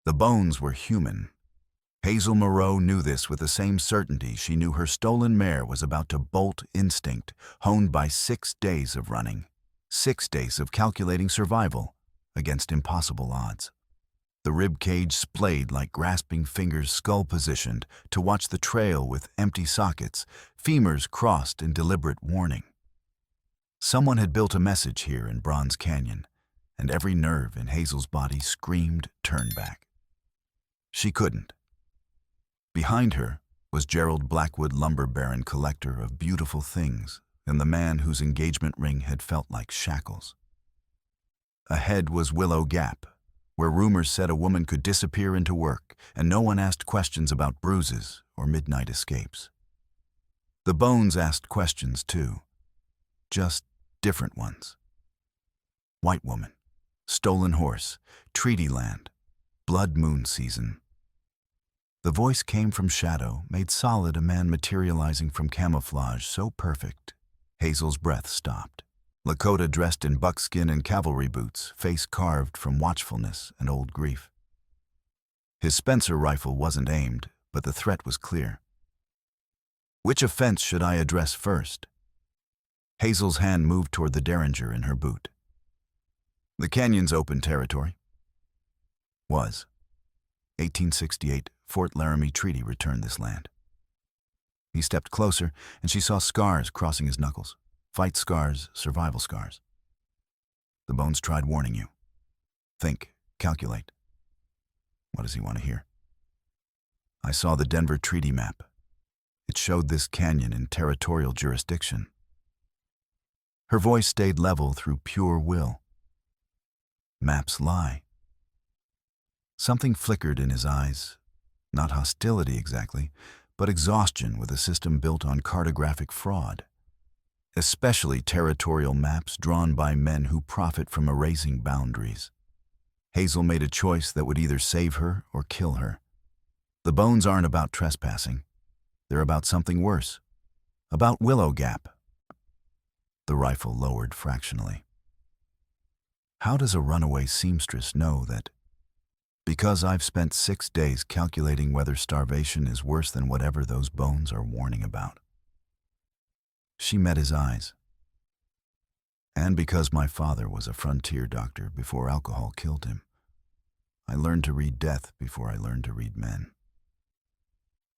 The bones were human. Hazel Moreau knew this with the same certainty she knew her stolen mare was about to bolt instinct, honed by 6 days of running, 6 days of calculating survival against impossible odds. The rib cage splayed like grasping fingers skull-positioned to watch the trail with empty sockets, femurs crossed in deliberate warning. Someone had built a message here in Bronze Canyon, and every nerve in Hazel's body screamed turn back. She couldn't. Behind her was Gerald Blackwood, lumber baron, collector of beautiful things, and the man whose engagement ring had felt like shackles. Ahead was Willow Gap, where rumors said a woman could disappear into work, and no one asked questions about bruises or midnight escapes. The bones asked questions too, just different ones. White woman, stolen horse, treaty land, blood moon season. The voice came from shadow, made solid, a man materializing from camouflage so perfect, Hazel's breath stopped. Lakota dressed in buckskin and cavalry boots, face carved from watchfulness and old grief. His Spencer rifle wasn't aimed, but the threat was clear. Which offense should I address first? Hazel's hand moved toward the derringer in her boot. The canyon's open territory. Was. 1868 Fort Laramie Treaty returned this land. He stepped closer, and she saw scars crossing his knuckles. Fight scars, survival scars. The bones tried warning you. Think, calculate. What does he want to hear? I saw the Denver Treaty map. It showed this canyon in territorial jurisdiction. Her voice stayed level through pure will. Maps lie. Something flickered in his eyes. Not hostility exactly, but exhaustion with a system built on cartographic fraud. Especially territorial maps drawn by men who profit from erasing boundaries. Hazel made a choice that would either save her or kill her. The bones aren't about trespassing. They're about something worse. About Willow Gap. The rifle lowered fractionally. How does a runaway seamstress know that? Because I've spent 6 days calculating whether starvation is worse than whatever those bones are warning about. She met his eyes. And because my father was a frontier doctor before alcohol killed him, I learned to read death before I learned to read men.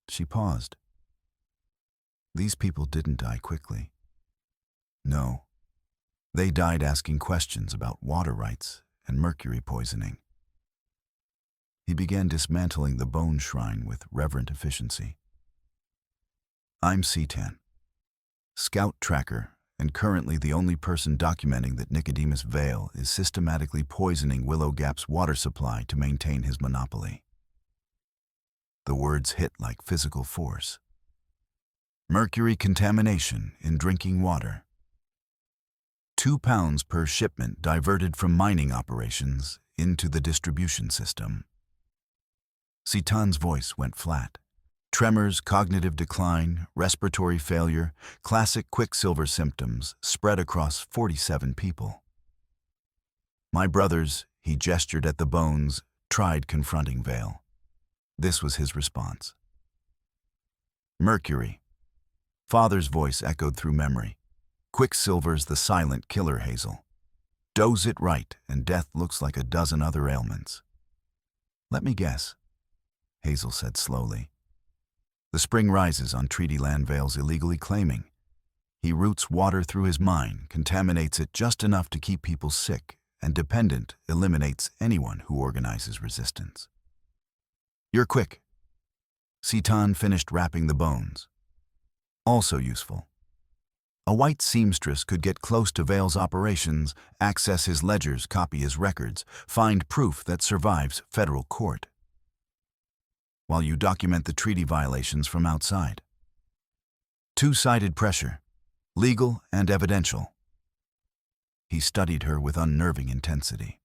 She paused. These people didn't die quickly. No, they died asking questions about water rights and mercury poisoning. He began dismantling the bone shrine with reverent efficiency. I'm C-10, scout tracker, and currently the only person documenting that Nicodemus Vale is systematically poisoning Willow Gap's water supply to maintain his monopoly. The words hit like physical force. Mercury contamination in drinking water. 2 pounds per shipment diverted from mining operations into the distribution system. Citan's voice went flat. Tremors, cognitive decline, respiratory failure, classic quicksilver symptoms spread across 47 people. My brothers, he gestured at the bones, tried confronting Vale. This was his response. Mercury. Father's voice echoed through memory. Quicksilver's the silent killer, Hazel. Dose it right, and death looks like a dozen other ailments. Let me guess, Hazel said slowly. The spring rises on treaty land Vale's illegally claiming. He routes water through his mine, contaminates it just enough to keep people sick, and dependent, eliminates anyone who organizes resistance. You're quick. Citan finished wrapping the bones. Also useful. A white seamstress could get close to Vale's operations, access his ledgers, copy his records, find proof that survives federal court. While you document the treaty violations from outside. Two-sided pressure, legal and evidential. He studied her with unnerving intensity.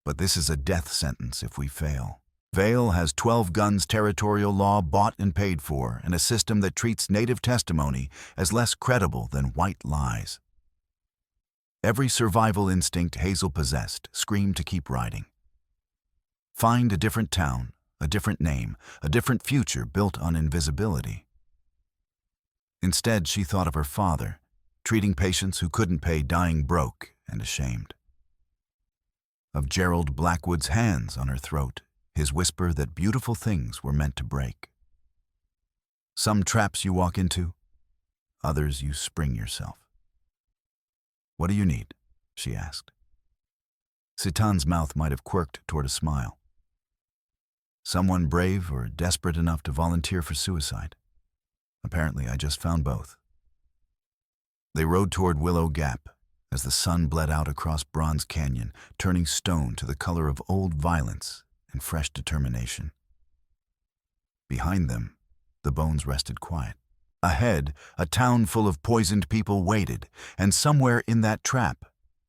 But this is a death sentence if we fail. Vale has 12 guns, territorial law bought and paid for, and a system that treats native testimony as less credible than white lies. Every survival instinct Hazel possessed screamed to keep riding. Find a different town, a different name, a different future built on invisibility. Instead, she thought of her father, treating patients who couldn't pay, dying broke and ashamed. Of Gerald Blackwood's hands on her throat, his whisper that beautiful things were meant to break. Some traps you walk into, others you spring yourself. "What do you need?" she asked. Sitan's mouth might have quirked toward a smile. Someone brave or desperate enough to volunteer for suicide. Apparently, I just found both. They rode toward Willow Gap as the sun bled out across Bronze Canyon, turning stone to the color of old violence and fresh determination. Behind them, the bones rested quiet. Ahead, a town full of poisoned people waited, and somewhere in that trap,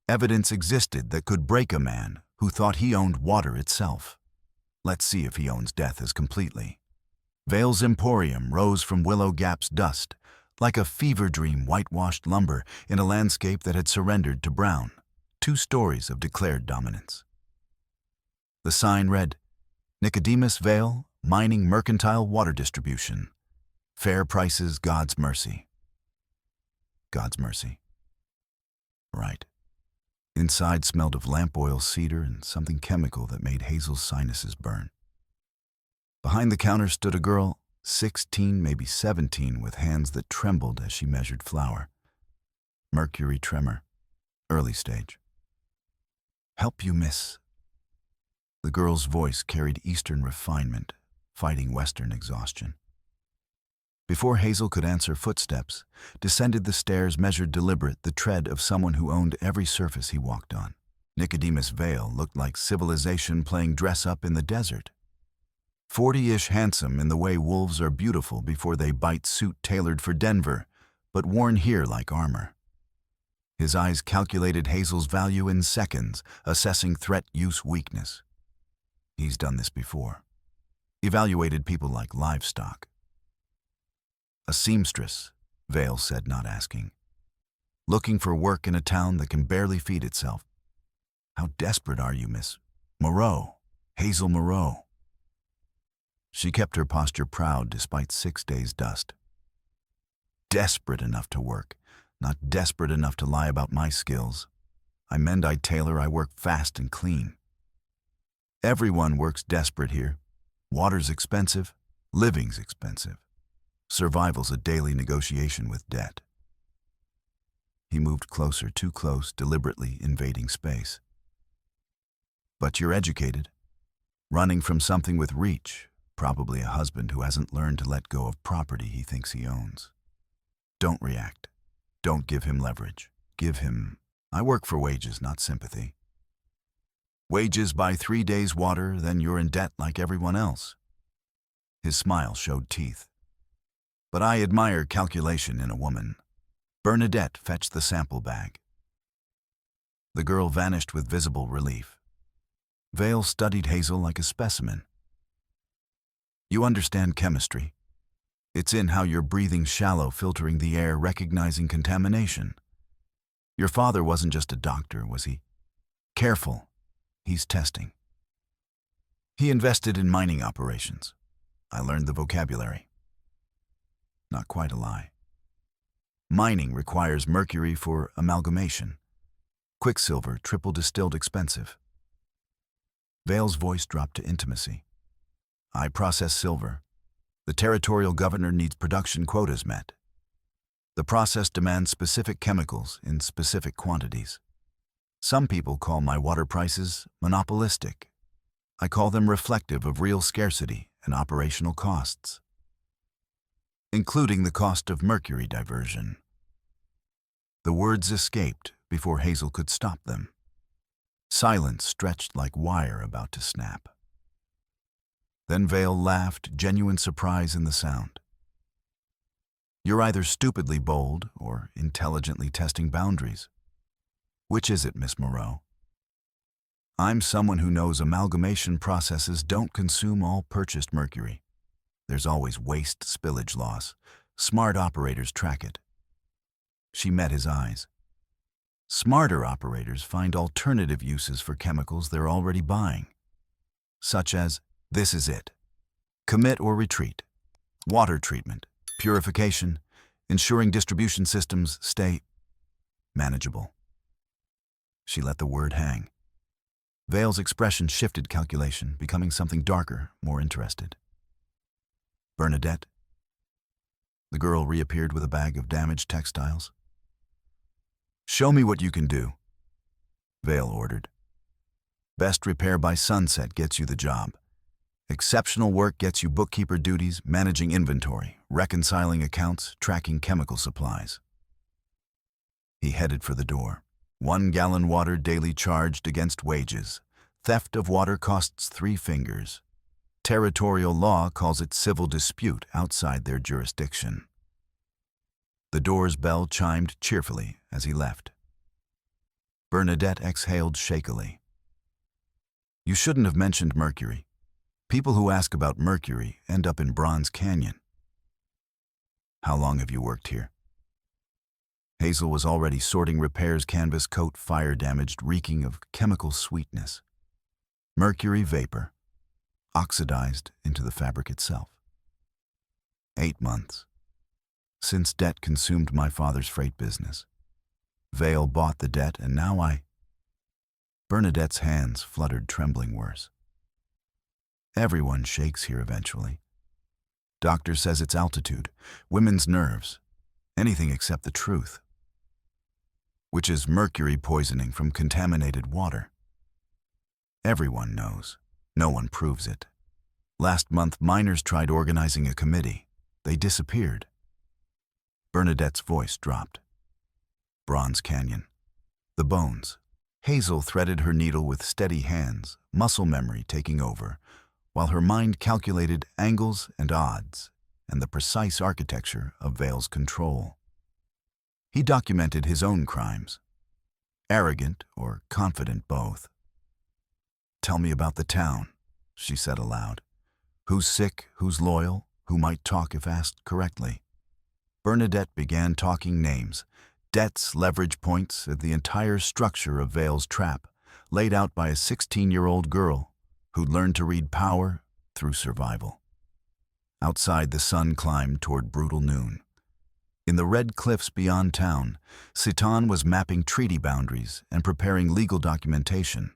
evidence existed that could break a man who thought he owned water itself. Let's see if he owns death as completely. Vale's Emporium rose from Willow Gap's dust, like a fever dream whitewashed lumber in a landscape that had surrendered to brown, 2 stories of declared dominance. The sign read, "Nicodemus Vale, Mining Mercantile Water Distribution. Fair prices, God's mercy." God's mercy. Right. Inside smelled of lamp oil, cedar, and something chemical that made Hazel's sinuses burn. Behind the counter stood a girl, 16, maybe 17, with hands that trembled as she measured flour. Mercury tremor. Early stage. "Help you, miss." The girl's voice carried Eastern refinement, fighting Western exhaustion. Before Hazel could answer, footsteps descended the stairs, measured deliberate, the tread of someone who owned every surface he walked on. Nicodemus Vale looked like civilization playing dress-up in the desert. 40-ish, handsome in the way wolves are beautiful before they bite, suit tailored for Denver, but worn here like armor. His eyes calculated Hazel's value in seconds, assessing threat, use, weakness. He's done this before. Evaluated people like livestock. "A seamstress," Vale said, not asking. "Looking for work in a town that can barely feed itself." "How desperate are you, Miss Moreau? Hazel Moreau." She kept her posture proud despite 6 days' dust. "Desperate enough to work, not desperate enough to lie about my skills. I mend, I tailor, I work fast and clean. Everyone works desperate here. Water's expensive, living's expensive. Survival's a daily negotiation with debt." He moved closer, too close, deliberately invading space. "But you're educated, running from something with reach, probably a husband who hasn't learned to let go of property he thinks he owns. Don't react. Don't give him leverage. Give him, I work for wages, not sympathy. Wages buy 3 days' water, then you're in debt like everyone else." His smile showed teeth. "But I admire calculation in a woman." Bernadette fetched the sample bag. The girl vanished with visible relief. Vale studied Hazel like a specimen. "You understand chemistry. It's in how you're breathing shallow, filtering the air, recognizing contamination. Your father wasn't just a doctor, was he? Careful. He's testing. He invested in mining operations. I learned the vocabulary." Not quite a lie. Mining requires mercury for amalgamation. Quicksilver, triple distilled, expensive. Vale's voice dropped to intimacy. "I process silver. The territorial governor needs production quotas met. The process demands specific chemicals in specific quantities. Some people call my water prices monopolistic. I call them reflective of real scarcity and operational costs, including the cost of mercury diversion." The words escaped before Hazel could stop them. Silence stretched like wire about to snap. Then Vale laughed, genuine surprise in the sound. "You're either stupidly bold or intelligently testing boundaries. Which is it, Miss Moreau?" "I'm someone who knows amalgamation processes don't consume all purchased mercury. There's always waste, spillage loss. Smart operators track it." She met his eyes. Smarter operators find alternative uses for chemicals they're already buying. such as, "This is it. Commit or retreat. Water treatment. Purification. Ensuring distribution systems stay manageable." She let the word hang. Vale's expression shifted calculation, becoming something darker, more interested. "Bernadette?" The girl reappeared with a bag of damaged textiles. "Show me what you can do," Vale ordered. "Best repair by sunset gets you the job. Exceptional work gets you bookkeeper duties, managing inventory, reconciling accounts, tracking chemical supplies." He headed for the door. 1 gallon water daily charged against wages. Theft of water costs 3 fingers. Territorial law calls it civil dispute outside their jurisdiction. The door's bell chimed cheerfully as he left. Bernadette exhaled shakily. "You shouldn't have mentioned Mercury. People who ask about Mercury end up in Bronze Canyon." "How long have you worked here?" Hazel was already sorting Repair's canvas coat, fire-damaged, reeking of chemical sweetness. Mercury vapor, oxidized into the fabric itself. 8 months. Since debt consumed my father's freight business. Vale bought the debt, and now Bernadette's hands fluttered, trembling worse. "Everyone shakes here eventually. Doctor says it's altitude, women's nerves, anything except the truth. Which is mercury poisoning from contaminated water. Everyone knows. No one proves it. Last month, miners tried organizing a committee. They disappeared." Bernadette's voice dropped. Bronze Canyon. The bones. Hazel threaded her needle with steady hands, muscle memory taking over, while her mind calculated angles and odds and the precise architecture of Vale's control. He documented his own crimes. Arrogant or confident both. "Tell me about the town," she said aloud. "Who's sick, who's loyal, who might talk if asked correctly?" Bernadette began talking names, debts, leverage points, and the entire structure of Vale's trap, laid out by a 16-year-old girl who'd learned to read power through survival. Outside, the sun climbed toward brutal noon. In the red cliffs beyond town, Citan was mapping treaty boundaries and preparing legal documentation.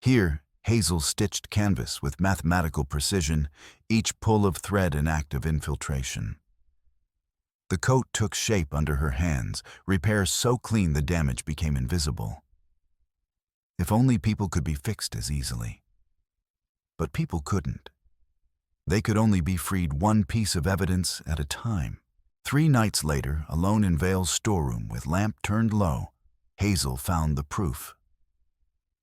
Here, Hazel stitched canvas with mathematical precision, each pull of thread an act of infiltration. The coat took shape under her hands, repair so clean the damage became invisible. If only people could be fixed as easily. But people couldn't. They could only be freed one piece of evidence at a time. 3 nights later, alone in Vale's storeroom with lamp turned low, Hazel found the proof.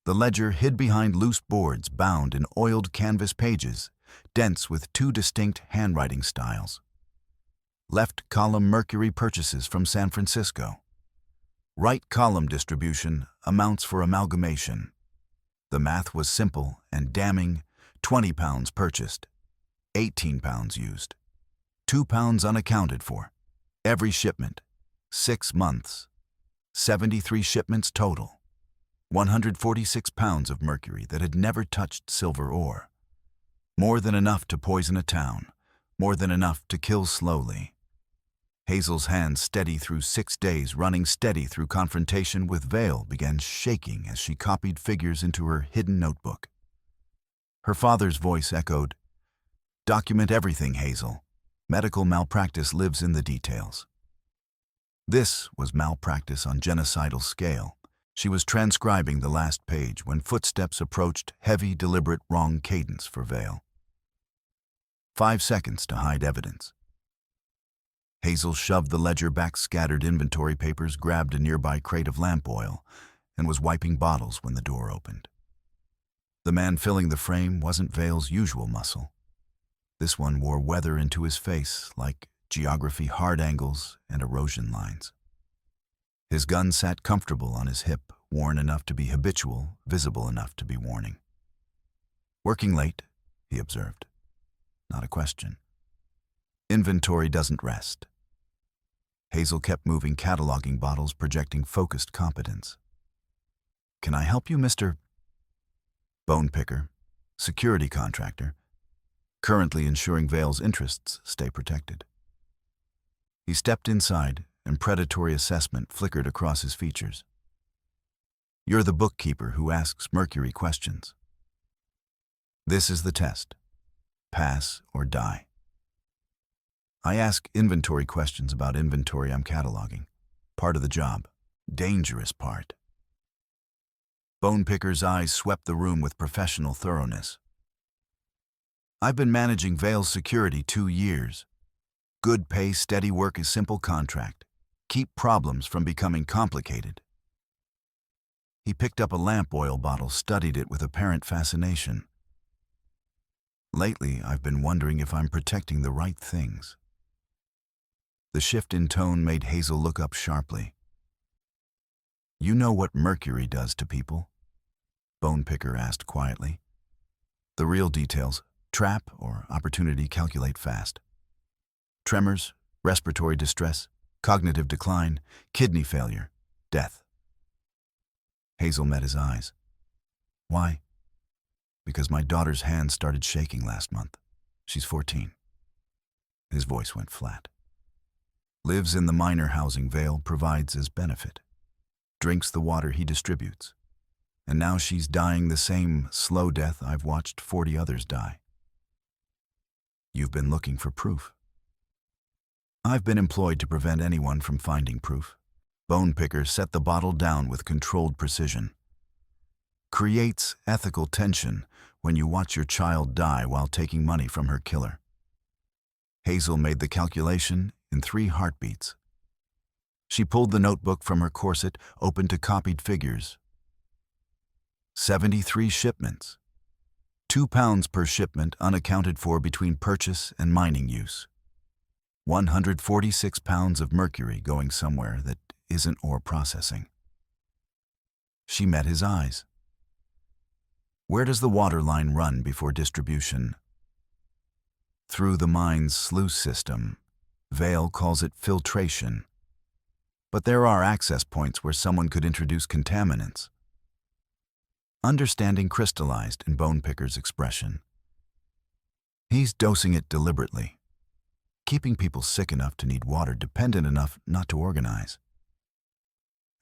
The ledger hid behind loose boards bound in oiled canvas pages, dense with 2 distinct handwriting styles. Left column mercury purchases from San Francisco. Right column distribution amounts for amalgamation. The math was simple and damning. 20 pounds purchased, 18 pounds used, 2 pounds unaccounted for. Every shipment, 6 months, 73 shipments total. 146 pounds of mercury that had never touched silver ore. More than enough to poison a town, more than enough to kill slowly. Hazel's hands, steady through 6 days, running steady through confrontation with Vale, began shaking as she copied figures into her hidden notebook. Her father's voice echoed, "Document everything, Hazel. Medical malpractice lives in the details." This was malpractice on genocidal scale. She was transcribing the last page when footsteps approached, heavy, deliberate, wrong cadence for Vale. 5 seconds to hide evidence. Hazel shoved the ledger back, scattered inventory papers, grabbed a nearby crate of lamp oil, and was wiping bottles when the door opened. The man filling the frame wasn't Vale's usual muscle. This one wore weather into his face, like geography, hard angles, and erosion lines. His gun sat comfortable on his hip, worn enough to be habitual, visible enough to be warning. "Working late," he observed. Not a question. Inventory doesn't rest. Hazel kept moving, cataloging bottles, projecting focused competence. "Can I help you, Mr. Bone Picker?" security contractor, currently ensuring Vale's interests stay protected. He stepped inside, and predatory assessment flickered across his features. You're the bookkeeper who asks Mercury questions. This is the test. Pass or die. I ask inventory questions about inventory I'm cataloging. Part of the job. Dangerous part. Bonepicker's eyes swept the room with professional thoroughness. I've been managing Vale's security 2 years. Good pay, steady work, a simple contract. Keep problems from becoming complicated. He picked up a lamp oil bottle, studied it with apparent fascination. Lately, I've been wondering if I'm protecting the right things. The shift in tone made Hazel look up sharply. You know what Mercury does to people? Bonepicker asked quietly. The real details, trap or opportunity, calculate fast. Tremors, respiratory distress, cognitive decline, kidney failure, death. Hazel met his eyes. Why? Because my daughter's hand started shaking last month. She's 14. His voice went flat. Lives in the minor housing Vale provides as benefit. Drinks the water he distributes. And now she's dying the same slow death I've watched 40 others die. You've been looking for proof. I've been employed to prevent anyone from finding proof. Bonepicker set the bottle down with controlled precision. Creates ethical tension when you watch your child die while taking money from her killer. Hazel made the calculation in 3 heartbeats. She pulled the notebook from her corset, opened to copied figures. 73 shipments. 2 pounds per shipment unaccounted for between purchase and mining use. 146 pounds of mercury going somewhere that isn't ore processing. She met his eyes. Where does the water line run before distribution? Through the mine's sluice system. Vale calls it filtration. But there are access points where someone could introduce contaminants. Understanding crystallized in Bonepicker's expression. He's dosing it deliberately, keeping people sick enough to need water, dependent enough not to organize,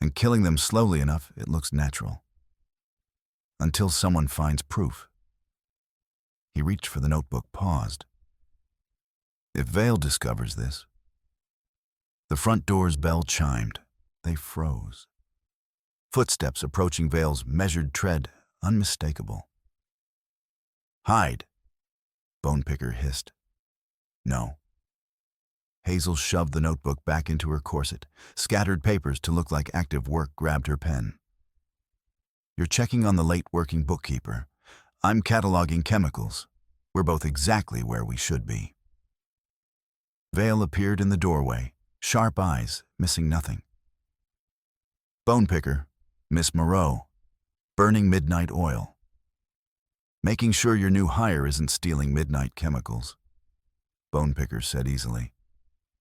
and killing them slowly enough it looks natural. Until someone finds proof. He reached for the notebook, paused. If Vale discovers this. The front door's bell chimed. They froze. Footsteps approaching Vale's measured tread, unmistakable. Hide, Bonepicker hissed. No. Hazel shoved the notebook back into her corset, scattered papers to look like active work, grabbed her pen. You're checking on the late working bookkeeper. I'm cataloging chemicals. We're both exactly where we should be. Vale appeared in the doorway, sharp eyes, missing nothing. Bonepicker, Miss Moreau, burning midnight oil. Making sure your new hire isn't stealing midnight chemicals. Bonepicker said easily.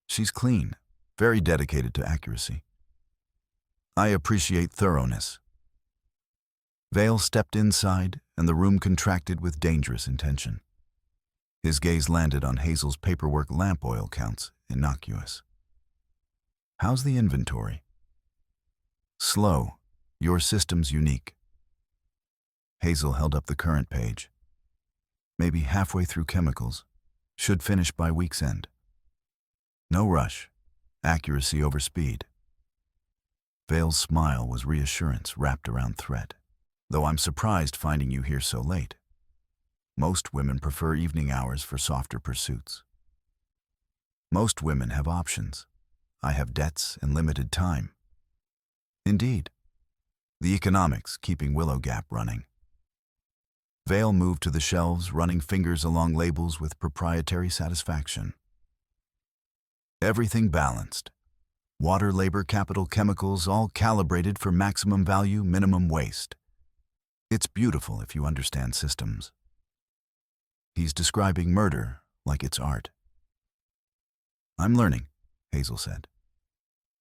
She's clean, very dedicated to accuracy. I appreciate thoroughness. Vale stepped inside, and the room contracted with dangerous intention. His gaze landed on Hazel's paperwork. Lamp oil counts, innocuous. How's the inventory? Slow. Your system's unique. Hazel held up the current page. Maybe halfway through chemicals. Should finish by week's end. No rush. Accuracy over speed. Vale's smile was reassurance wrapped around threat. Though I'm surprised finding you here so late. Most women prefer evening hours for softer pursuits. Most women have options. I have debts and limited time. Indeed. The economics keeping Willow Gap running. Vale moved to the shelves, running fingers along labels with proprietary satisfaction. Everything balanced. Water, labor, capital, chemicals, all calibrated for maximum value, minimum waste. It's beautiful if you understand systems. He's describing murder like it's art. I'm learning, Hazel said.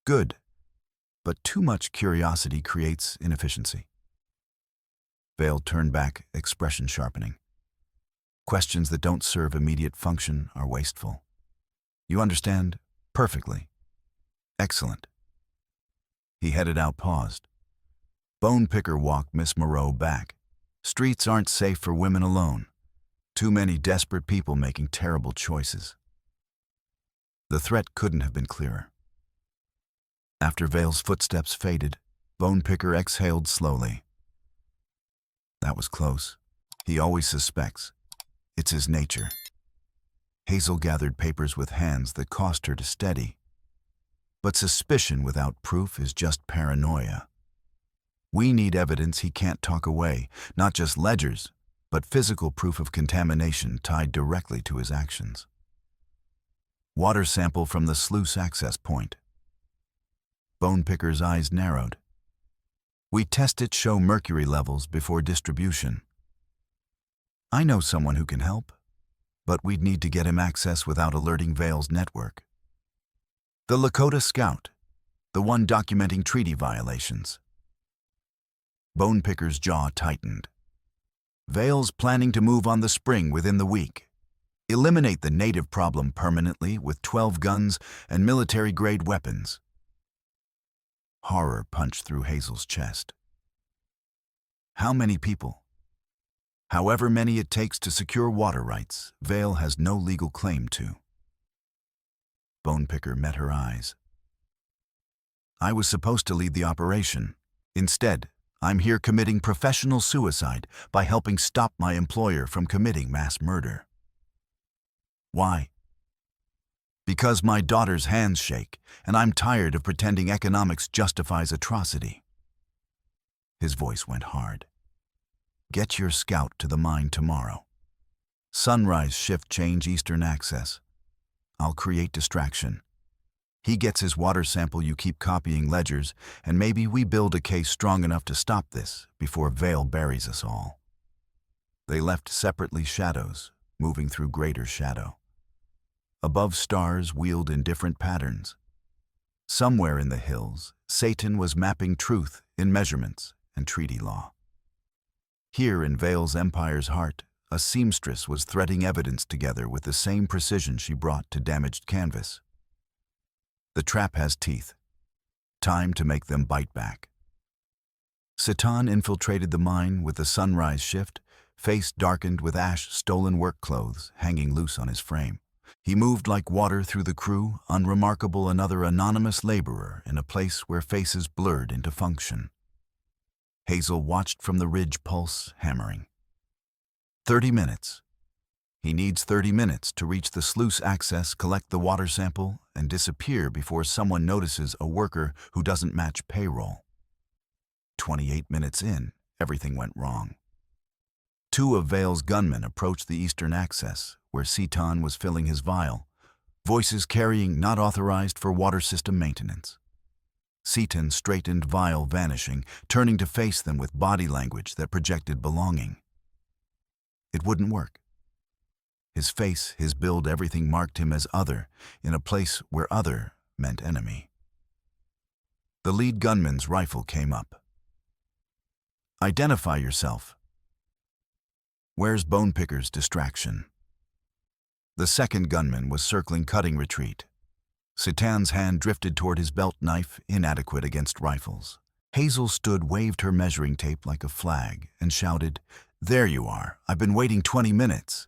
Good. But too much curiosity creates inefficiency. Vale turned back, expression sharpening. Questions that don't serve immediate function are wasteful. You understand? Perfectly. Excellent. He headed out, paused. Bone Picker walked Miss Moreau back. Streets aren't safe for women alone. Too many desperate people making terrible choices. The threat couldn't have been clearer. After Vale's footsteps faded, Bone Picker exhaled slowly. That was close. He always suspects. It's his nature. Hazel gathered papers with hands that cost her to steady. But suspicion without proof is just paranoia. We need evidence he can't talk away, not just ledgers, but physical proof of contamination tied directly to his actions. Water sample from the sluice access point. Bone Picker's eyes narrowed. We test it, show mercury levels before distribution. I know someone who can help, but we'd need to get him access without alerting Vale's network. The Lakota scout, the one documenting treaty violations. Bone Picker's jaw tightened. Vale's planning to move on the spring within the week. Eliminate the native problem permanently with 12 guns and military-grade weapons. Horror punched through Hazel's chest. How many people? However many it takes to secure water rights, Vale has no legal claim to. Bone Picker met her eyes. I was supposed to lead the operation. Instead, I'm here committing professional suicide by helping stop my employer from committing mass murder. Why? Because my daughter's hands shake, and I'm tired of pretending economics justifies atrocity. His voice went hard. Get your scout to the mine tomorrow. Sunrise shift change eastern access. I'll create distraction. He gets his water sample, you keep copying ledgers, and maybe we build a case strong enough to stop this before Vale buries us all. They left separately, shadows, moving through greater shadow. Above, stars wheeled in different patterns. Somewhere in the hills, Satan was mapping truth in measurements and treaty law. Here in Vale's empire's heart, a seamstress was threading evidence together with the same precision she brought to damaged canvas. The trap has teeth. Time to make them bite back. Satan infiltrated the mine with the sunrise shift, face darkened with ash-stolen work clothes hanging loose on his frame. He moved like water through the crew, unremarkable, another anonymous laborer in a place where faces blurred into function. Hazel watched from the ridge, pulse hammering. 30 minutes. He needs 30 minutes to reach the sluice access, collect the water sample, and disappear before someone notices a worker who doesn't match payroll. 28 minutes in, everything went wrong. 2 of Vale's gunmen approached the eastern access, where Seton was filling his vial, voices carrying not authorized for water system maintenance. Seton straightened, vial vanishing, turning to face them with body language that projected belonging. It wouldn't work. His face, his build, everything marked him as other, in a place where other meant enemy. The lead gunman's rifle came up. Identify yourself. Where's Bone Picker's distraction? The second gunman was circling, cutting retreat. Satan's hand drifted toward his belt knife, inadequate against rifles. Hazel stood, waved her measuring tape like a flag, and shouted, "There you are. I've been waiting 20 minutes."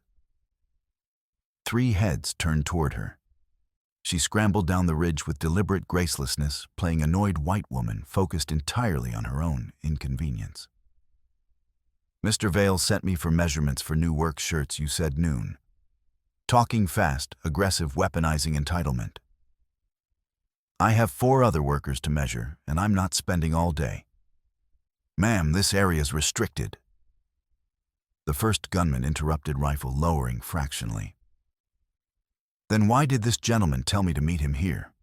3 heads turned toward her. She scrambled down the ridge with deliberate gracelessness, playing annoyed white woman focused entirely on her own inconvenience. Mr. Vale sent me for measurements for new work shirts, you said noon. Talking fast, aggressive, weaponizing entitlement. I have 4 other workers to measure, and I'm not spending all day. Ma'am, this area's restricted. The first gunman interrupted, rifle lowering fractionally. Then why did this gentleman tell me to meet him here?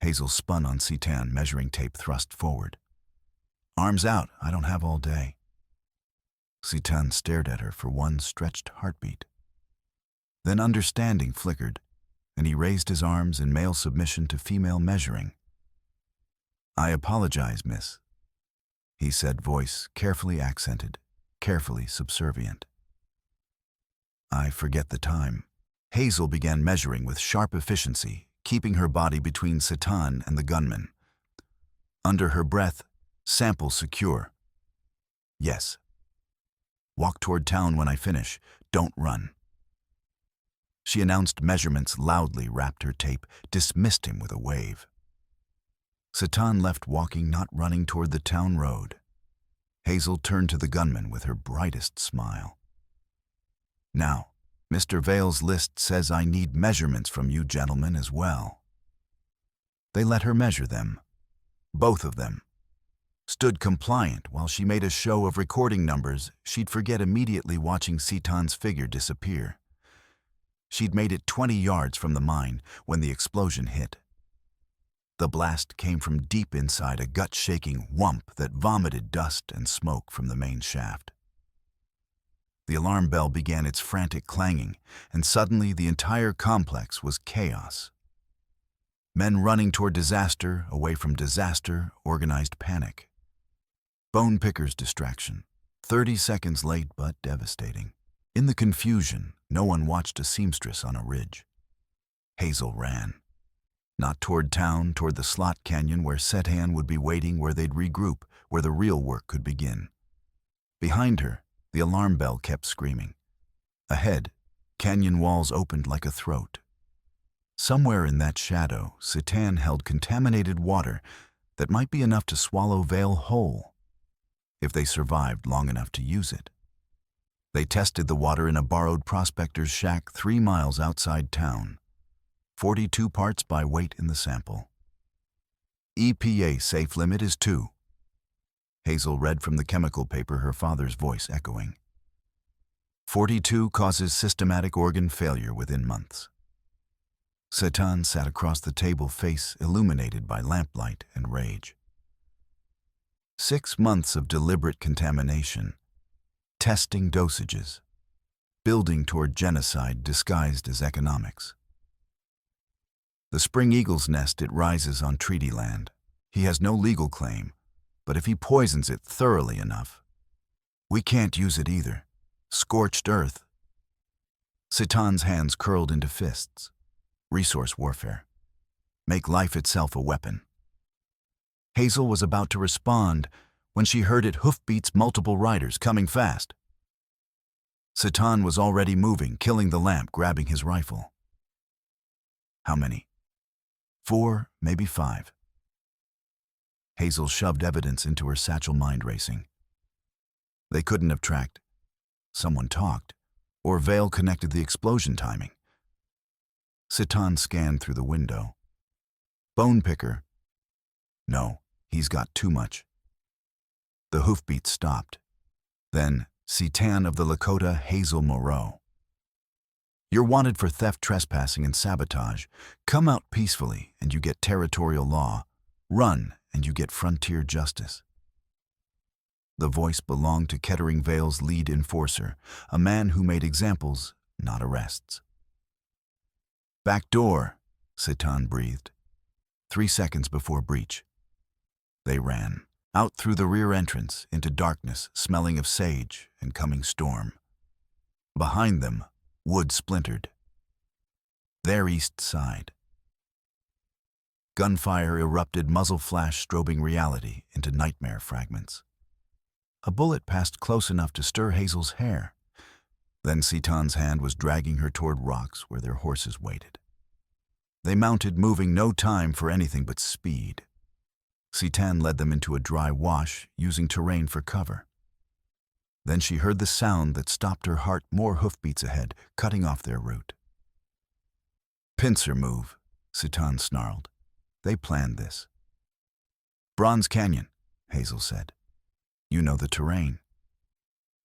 Hazel spun on Setan, measuring tape thrust forward. Arms out, I don't have all day. Setan stared at her for one stretched heartbeat. Then understanding flickered, and he raised his arms in male submission to female measuring. I apologize, miss, he said, voice carefully accented, carefully subservient. I forget the time. Hazel began measuring with sharp efficiency, keeping her body between Satan and the gunman. Under her breath, sample secure. Yes. Walk toward town when I finish. Don't run. She announced measurements loudly, wrapped her tape, dismissed him with a wave. Satan left walking, not running, toward the town road. Hazel turned to the gunman with her brightest smile. Now, Mr. Vale's list says I need measurements from you gentlemen as well. They let her measure them. Both of them. Stood compliant while she made a show of recording numbers she'd forget immediately watching Satan's figure disappear. She'd made it 20 yards from the mine when the explosion hit. The blast came from deep inside a gut-shaking whump that vomited dust and smoke from the main shaft. The alarm bell began its frantic clanging, and suddenly the entire complex was chaos. Men running toward disaster, away from disaster, organized panic. Bone picker's distraction, 30 seconds late but devastating. In the confusion, no one watched a seamstress on a ridge. Hazel ran. Not toward town, toward the slot canyon where Satan would be waiting, where they'd regroup, where the real work could begin. Behind her, the alarm bell kept screaming. Ahead, canyon walls opened like a throat. Somewhere in that shadow, Satan held contaminated water that might be enough to swallow Vale whole, if they survived long enough to use it. They tested the water in a borrowed prospector's shack 3 miles outside town. 42 parts by weight in the sample. EPA safe limit is 2. Hazel read from the chemical paper, her father's voice echoing. 42 causes systematic organ failure within months. Satan sat across the table, face illuminated by lamplight and rage. 6 months of deliberate contamination, testing dosages, building toward genocide disguised as economics. The spring eagle's nest, it rises on treaty land. He has no legal claim, but if he poisons it thoroughly enough, we can't use it either. Scorched earth. Satan's hands curled into fists. Resource warfare. Make life itself a weapon. Hazel was about to respond when she heard it hoofbeats, multiple riders coming fast. Satan was already moving, killing the lamp, grabbing his rifle. How many? 4, maybe 5. Hazel shoved evidence into her satchel, mind racing. They couldn't have tracked. Someone talked, or Vale connected the explosion timing. Satan scanned through the window. Bone picker. No, he's got too much. The hoofbeats stopped. Then, Satan of the Lakota, Hazel Moreau. You're wanted for theft, trespassing, and sabotage. Come out peacefully, and you get territorial law. Run, and you get frontier justice. The voice belonged to Kettering Vale's lead enforcer, a man who made examples, not arrests. Back door, Satan breathed. 3 seconds before breach. They ran, out through the rear entrance, into darkness, smelling of sage and coming storm. Behind them, wood splintered. Their east side. Gunfire erupted, muzzle flash strobing reality into nightmare fragments. A bullet passed close enough to stir Hazel's hair. Then Satan's hand was dragging her toward rocks where their horses waited. They mounted, moving, no time for anything but speed. Satan led them into a dry wash, using terrain for cover. Then she heard the sound that stopped her heart, more hoofbeats ahead, cutting off their route. Pincer move, Satan snarled. They planned this. Bronze Canyon, Hazel said. You know the terrain.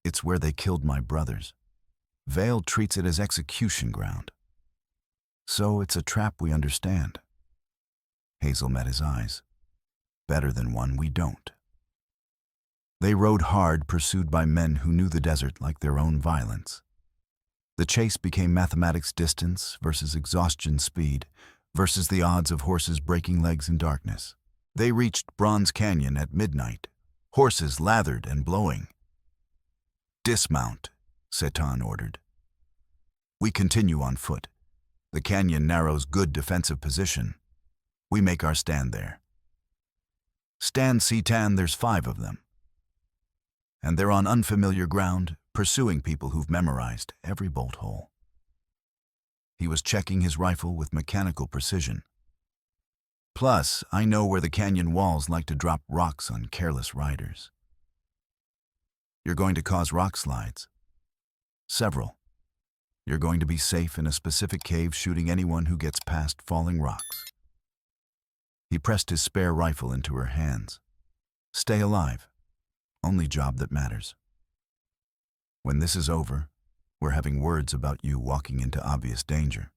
It's where they killed my brothers. Vale treats it as execution ground. So it's a trap we understand. Hazel met his eyes. Better than one we don't. They rode hard, pursued by men who knew the desert like their own violence. The chase became mathematics, distance versus exhaustion, speed versus the odds of horses breaking legs in darkness. They reached Bronze Canyon at midnight, horses lathered and blowing. Dismount, Satan ordered. We continue on foot. The canyon narrows good defensive position. We make our stand there. Stand Setan, there's 5 of them. And they're on unfamiliar ground, pursuing people who've memorized every bolt hole. He was checking his rifle with mechanical precision. Plus, I know where the canyon walls like to drop rocks on careless riders. You're going to cause rock slides. Several. You're going to be safe in a specific cave shooting anyone who gets past falling rocks. He pressed his spare rifle into her hands. Stay alive. Only job that matters. When this is over, we're having words about you walking into obvious danger.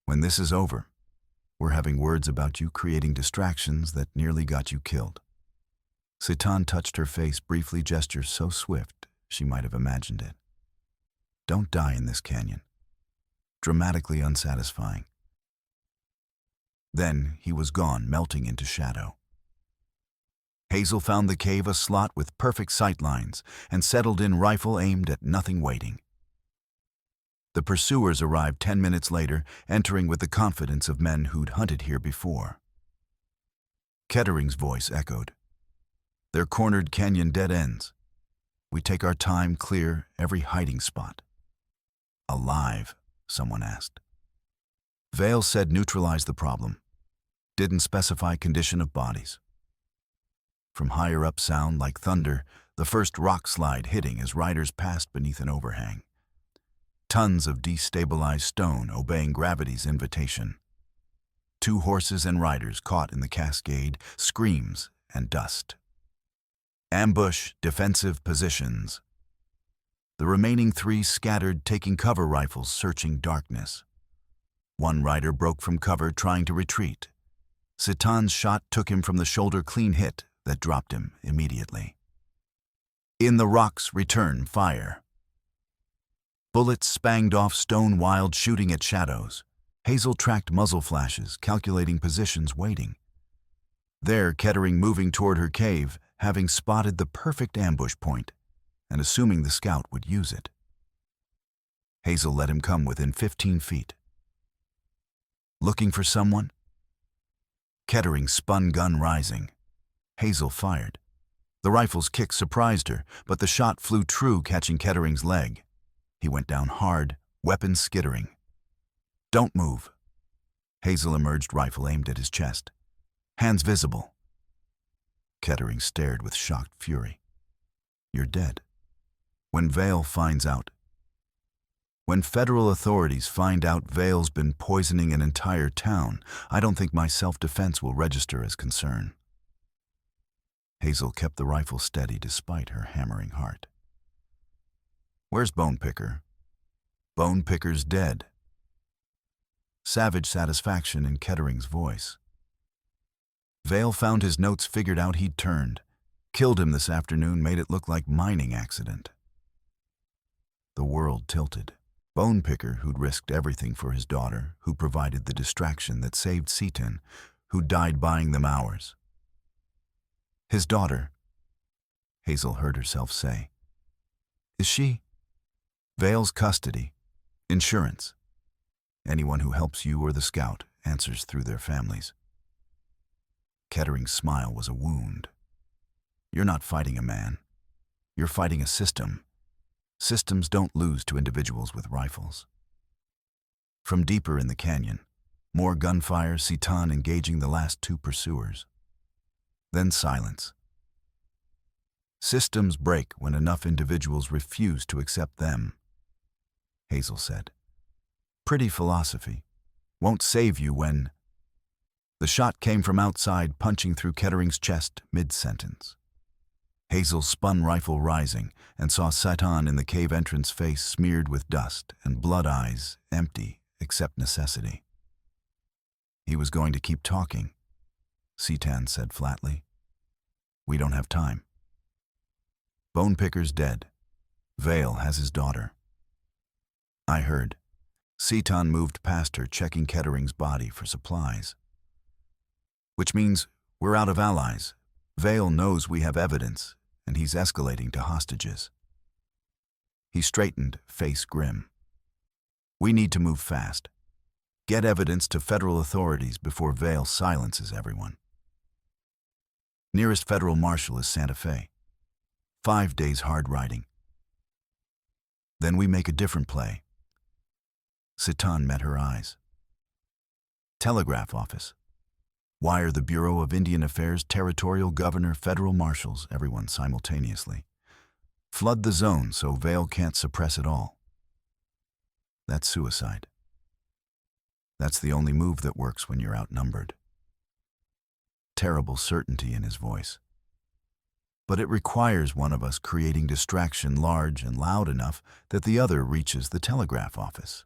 When this is over, we're having words about you creating distractions that nearly got you killed. Setan touched her face, briefly, gesture so swift she might have imagined it. Don't die in this canyon. Dramatically unsatisfying. Then he was gone, melting into shadow. Hazel found the cave a slot with perfect sight lines and settled in, rifle aimed at nothing, waiting. The pursuers arrived 10 minutes later, entering with the confidence of men who'd hunted here before. Kettering's voice echoed. They're cornered canyon dead ends. We take our time, clear every hiding spot. Alive? Someone asked. Vale said neutralize the problem. Didn't specify condition of bodies. From higher up, sound like thunder, the first rock slide hitting as riders passed beneath an overhang. Tons of destabilized stone obeying gravity's invitation. 2 horses and riders caught in the cascade, screams and dust. Ambush, defensive positions. The remaining 3 scattered, taking cover, rifles searching darkness. 1 rider broke from cover, trying to retreat. Setan's shot took him from the shoulder, clean hit that dropped him immediately. In the rocks, return fire. Bullets spanged off stone, wild, shooting at shadows. Hazel tracked muzzle flashes, calculating positions, waiting. There, Kettering moving toward her cave, having spotted the perfect ambush point, and assuming the scout would use it. Hazel let him come within 15 feet. Looking for someone? Kettering spun, gun rising. Hazel fired. The rifle's kick surprised her, but the shot flew true, catching Kettering's leg. He went down hard, weapon skittering. Don't move. Hazel emerged, rifle aimed at his chest. Hands visible. Kettering stared with shocked fury. You're dead. When Vale finds out. When federal authorities find out Vale's been poisoning an entire town, I don't think my self-defense will register as concern. Hazel kept the rifle steady despite her hammering heart. Where's Bone Picker? Bone Picker's dead. Savage satisfaction in Kettering's voice. Vale found his notes, figured out he'd turned. Killed him this afternoon, made it look like mining accident. The world tilted. Bone Picker, who'd risked everything for his daughter, who provided the distraction that saved Seaton, who died buying them hours. His daughter, Hazel heard herself say. Is she? Vale's custody, insurance. Anyone who helps you or the scout answers through their families. Kettering's smile was a wound. You're not fighting a man. You're fighting a system. Systems don't lose to individuals with rifles. From deeper in the canyon, more gunfire, Seaton engaging the last 2 pursuers. Then silence. Systems break when enough individuals refuse to accept them, Hazel said. Pretty philosophy. Won't save you when... The shot came from outside, punching through Kettering's chest mid-sentence. Hazel spun, rifle rising, and saw Seaton in the cave entrance, face smeared with dust and blood, eyes empty except necessity. He was going to keep talking, Seaton said flatly. We don't have time. Bone Picker's dead. Vale has his daughter. I heard. Seaton moved past her, checking Kettering's body for supplies. Which means we're out of allies. Vale knows we have evidence, and he's escalating to hostages. He straightened, face grim. We need to move fast. Get evidence to federal authorities before Vail silences everyone. Nearest federal marshal is Santa Fe. 5 days hard riding. Then we make a different play. Sitan met her eyes. Telegraph office. Wire the Bureau of Indian Affairs, territorial governor, federal marshals, everyone simultaneously. Flood the zone so Vail can't suppress it all. That's suicide. That's the only move that works when you're outnumbered. Terrible certainty in his voice. But it requires one of us creating distraction large and loud enough that the other reaches the telegraph office.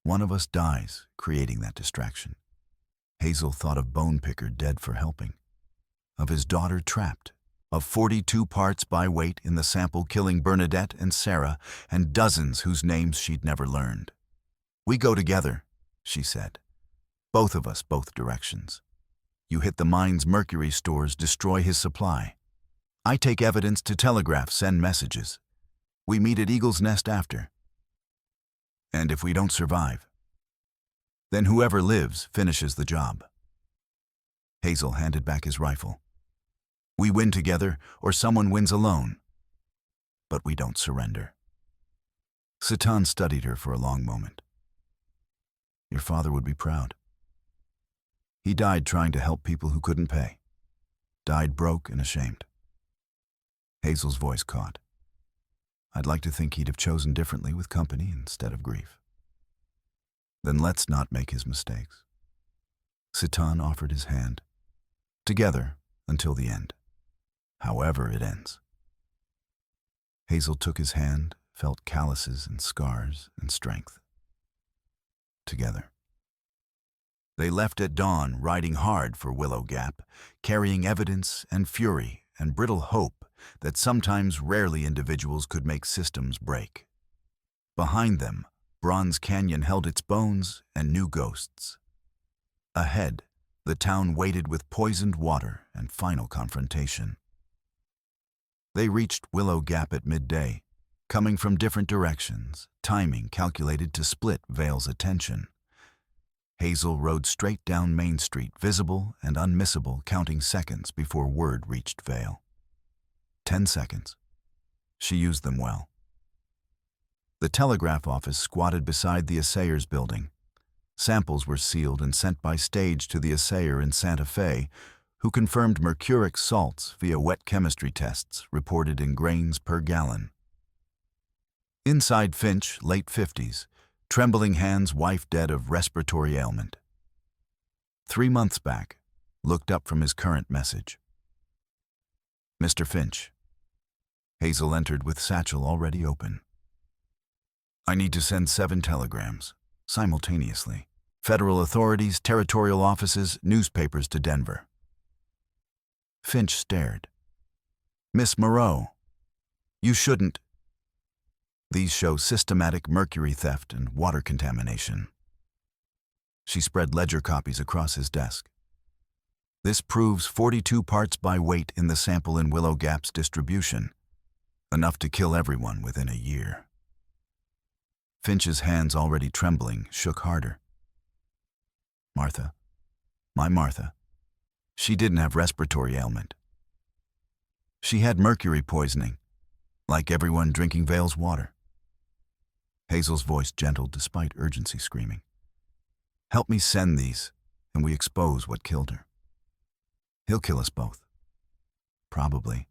One of us dies creating that distraction. Hazel thought of Bone Picker dead for helping, of his daughter trapped, of 42 parts by weight in the sample killing Bernadette and Sarah, and dozens whose names she'd never learned. We go together, she said. Both of us, both directions. You hit the mine's mercury stores, destroy his supply. I take evidence to telegraph, send messages. We meet at Eagle's Nest after. And if we don't survive, then whoever lives finishes the job. Hazel handed back his rifle. We win together, or someone wins alone. But we don't surrender. Sitan studied her for a long moment. Your father would be proud. He died trying to help people who couldn't pay. Died broke and ashamed. Hazel's voice caught. I'd like to think he'd have chosen differently with company instead of grief. Then let's not make his mistakes. Sitan offered his hand. Together until the end. However it ends. Hazel took his hand, felt calluses and scars and strength. Together. They left at dawn, riding hard for Willow Gap, carrying evidence and fury and brittle hope that sometimes rarely individuals could make systems break. Behind them, Bronze Canyon held its bones and new ghosts. Ahead, the town waited with poisoned water and final confrontation. They reached Willow Gap at midday, coming from different directions, timing calculated to split Vail's attention. Hazel rode straight down Main Street, visible and unmissable, counting seconds before word reached Vail. 10 seconds. She used them well. The telegraph office squatted beside the assayer's building. Samples were sealed and sent by stage to the assayer in Santa Fe, who confirmed mercuric salts via wet chemistry tests reported in grains per gallon. Inside Finch, late 50s, trembling hands, wife dead of respiratory ailment. 3 months back, looked up from his current message. Mr. Finch. Hazel entered with satchel already open. I need to send 7 telegrams, simultaneously. Federal authorities, territorial offices, newspapers to Denver. Finch stared. Miss Moreau, you shouldn't. These show systematic mercury theft and water contamination. She spread ledger copies across his desk. This proves 42 parts by weight in the sample in Willow Gap's distribution, enough to kill everyone within a year. Finch's hands, already trembling, shook harder. Martha, my Martha, she didn't have respiratory ailment. She had mercury poisoning, like everyone drinking Vail's water. Hazel's voice gentled despite urgency screaming. Help me send these, and we expose what killed her. He'll kill us both. Probably.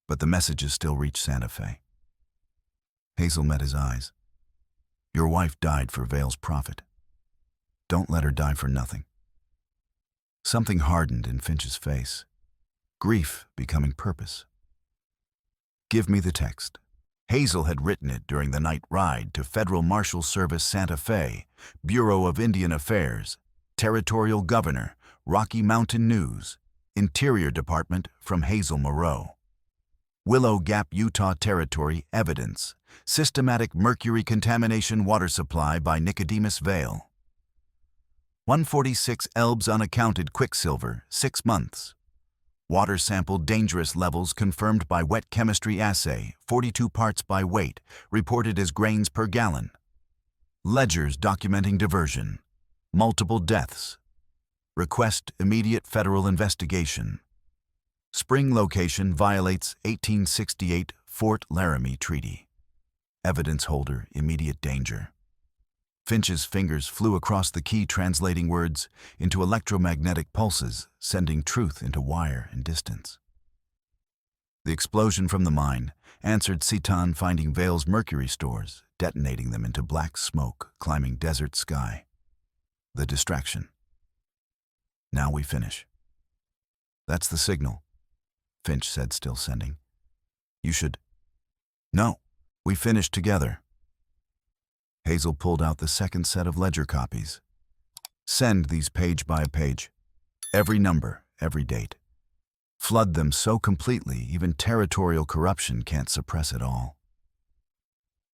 But the messages still reach Santa Fe. Hazel met his eyes. Your wife died for Vail's profit. Don't let her die for nothing. Something hardened in Finch's face. Grief becoming purpose. Give me the text. Hazel had written it during the night ride to Federal Marshal Service Santa Fe, Bureau of Indian Affairs, Territorial Governor, Rocky Mountain News, Interior Department from Hazel Moreau. Willow Gap, Utah Territory, evidence. Systematic mercury contamination water supply by Nicodemus Vail. 146 Elbs unaccounted quicksilver, 6 months. Water sample dangerous levels confirmed by wet chemistry assay, 42 parts by weight, reported as grains per gallon. Ledgers documenting diversion. Multiple deaths. Request immediate federal investigation. Spring location violates 1868 Fort Laramie Treaty. Evidence holder immediate danger. Finch's fingers flew across the key, translating words into electromagnetic pulses, sending truth into wire and distance. The explosion from the mine answered Citan, finding Vale's mercury stores, detonating them into black smoke, climbing desert sky. The distraction. Now we finish. That's the signal, Finch said, still sending. You should... No, we finished together. Hazel pulled out the second set of ledger copies. Send these page by page. Every number, every date. Flood them so completely, even territorial corruption can't suppress it all.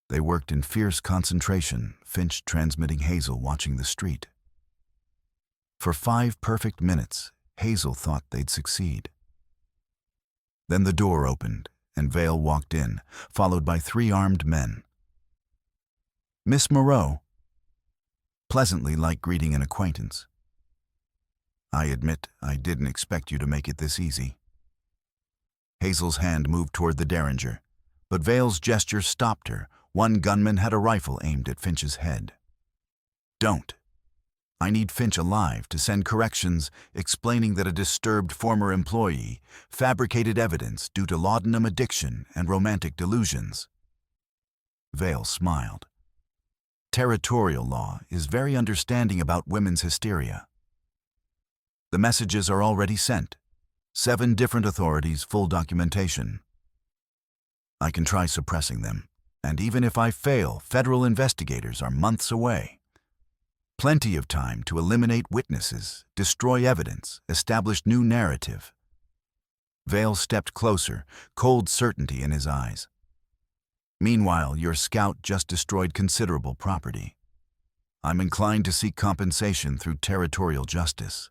They worked in fierce concentration, Finch transmitting, Hazel watching the street. For 5 perfect minutes, Hazel thought they'd succeed. Then the door opened, and Vale walked in, followed by 3 armed men. Miss Moreau, pleasantly like greeting an acquaintance. I admit I didn't expect you to make it this easy. Hazel's hand moved toward the derringer, but Vale's gesture stopped her. One gunman had a rifle aimed at Finch's head. Don't. I need Finch alive to send corrections explaining that a disturbed former employee fabricated evidence due to laudanum addiction and romantic delusions. Vale smiled. Territorial law is very understanding about women's hysteria. The messages are already sent. 7 different authorities, full documentation. I can try suppressing them, and even if I fail, federal investigators are months away. Plenty of time to eliminate witnesses, destroy evidence, establish new narrative. Vale stepped closer, cold certainty in his eyes. Meanwhile, your scout just destroyed considerable property. I'm inclined to seek compensation through territorial justice.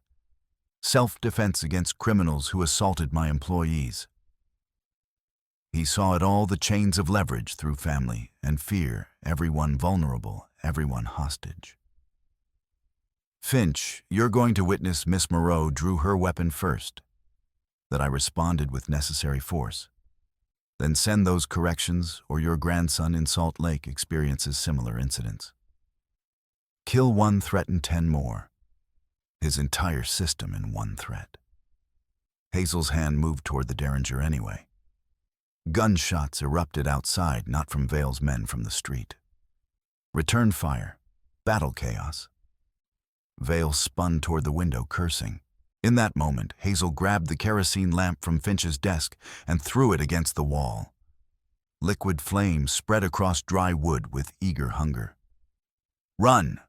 Self-defense against criminals who assaulted my employees. He saw it all, the chains of leverage through family and fear, everyone vulnerable, everyone hostage. Finch, you're going to witness Miss Moreau drew her weapon first, that I responded with necessary force. Then send those corrections, or your grandson in Salt Lake experiences similar incidents. Kill 1, threaten 10 more. His entire system in 1 threat. Hazel's hand moved toward the derringer anyway. Gunshots erupted outside, not from Vale's men from the street. Return fire. Battle chaos. Vale spun toward the window, cursing. In that moment, Hazel grabbed the kerosene lamp from Finch's desk and threw it against the wall. Liquid flame spread across dry wood with eager hunger. Run!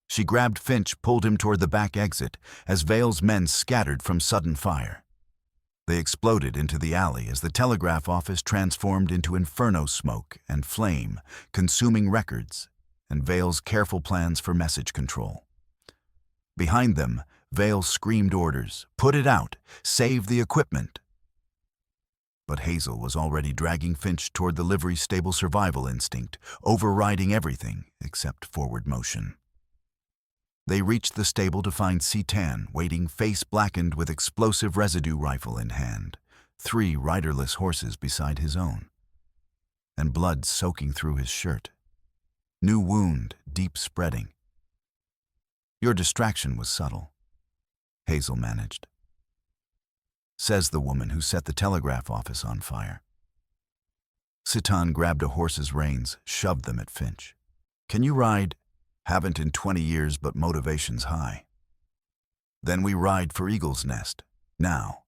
She grabbed Finch, pulled him toward the back exit as Vale's men scattered from sudden fire. They exploded into the alley as the telegraph office transformed into inferno smoke and flame, consuming records and Vale's careful plans for message control. Behind them, Vale screamed orders, put it out, save the equipment. But Hazel was already dragging Finch toward the livery stable, survival instinct, overriding everything except forward motion. They reached the stable to find Citan waiting, face blackened with explosive residue rifle in hand, 3 riderless horses beside his own, and blood soaking through his shirt. New wound, deep spreading. Your distraction was subtle, Hazel managed. Says the woman who set the telegraph office on fire. Citan grabbed a horse's reins, shoved them at Finch. Can you ride? Haven't in 20 years, but motivation's high. Then we ride for Eagle's Nest, now.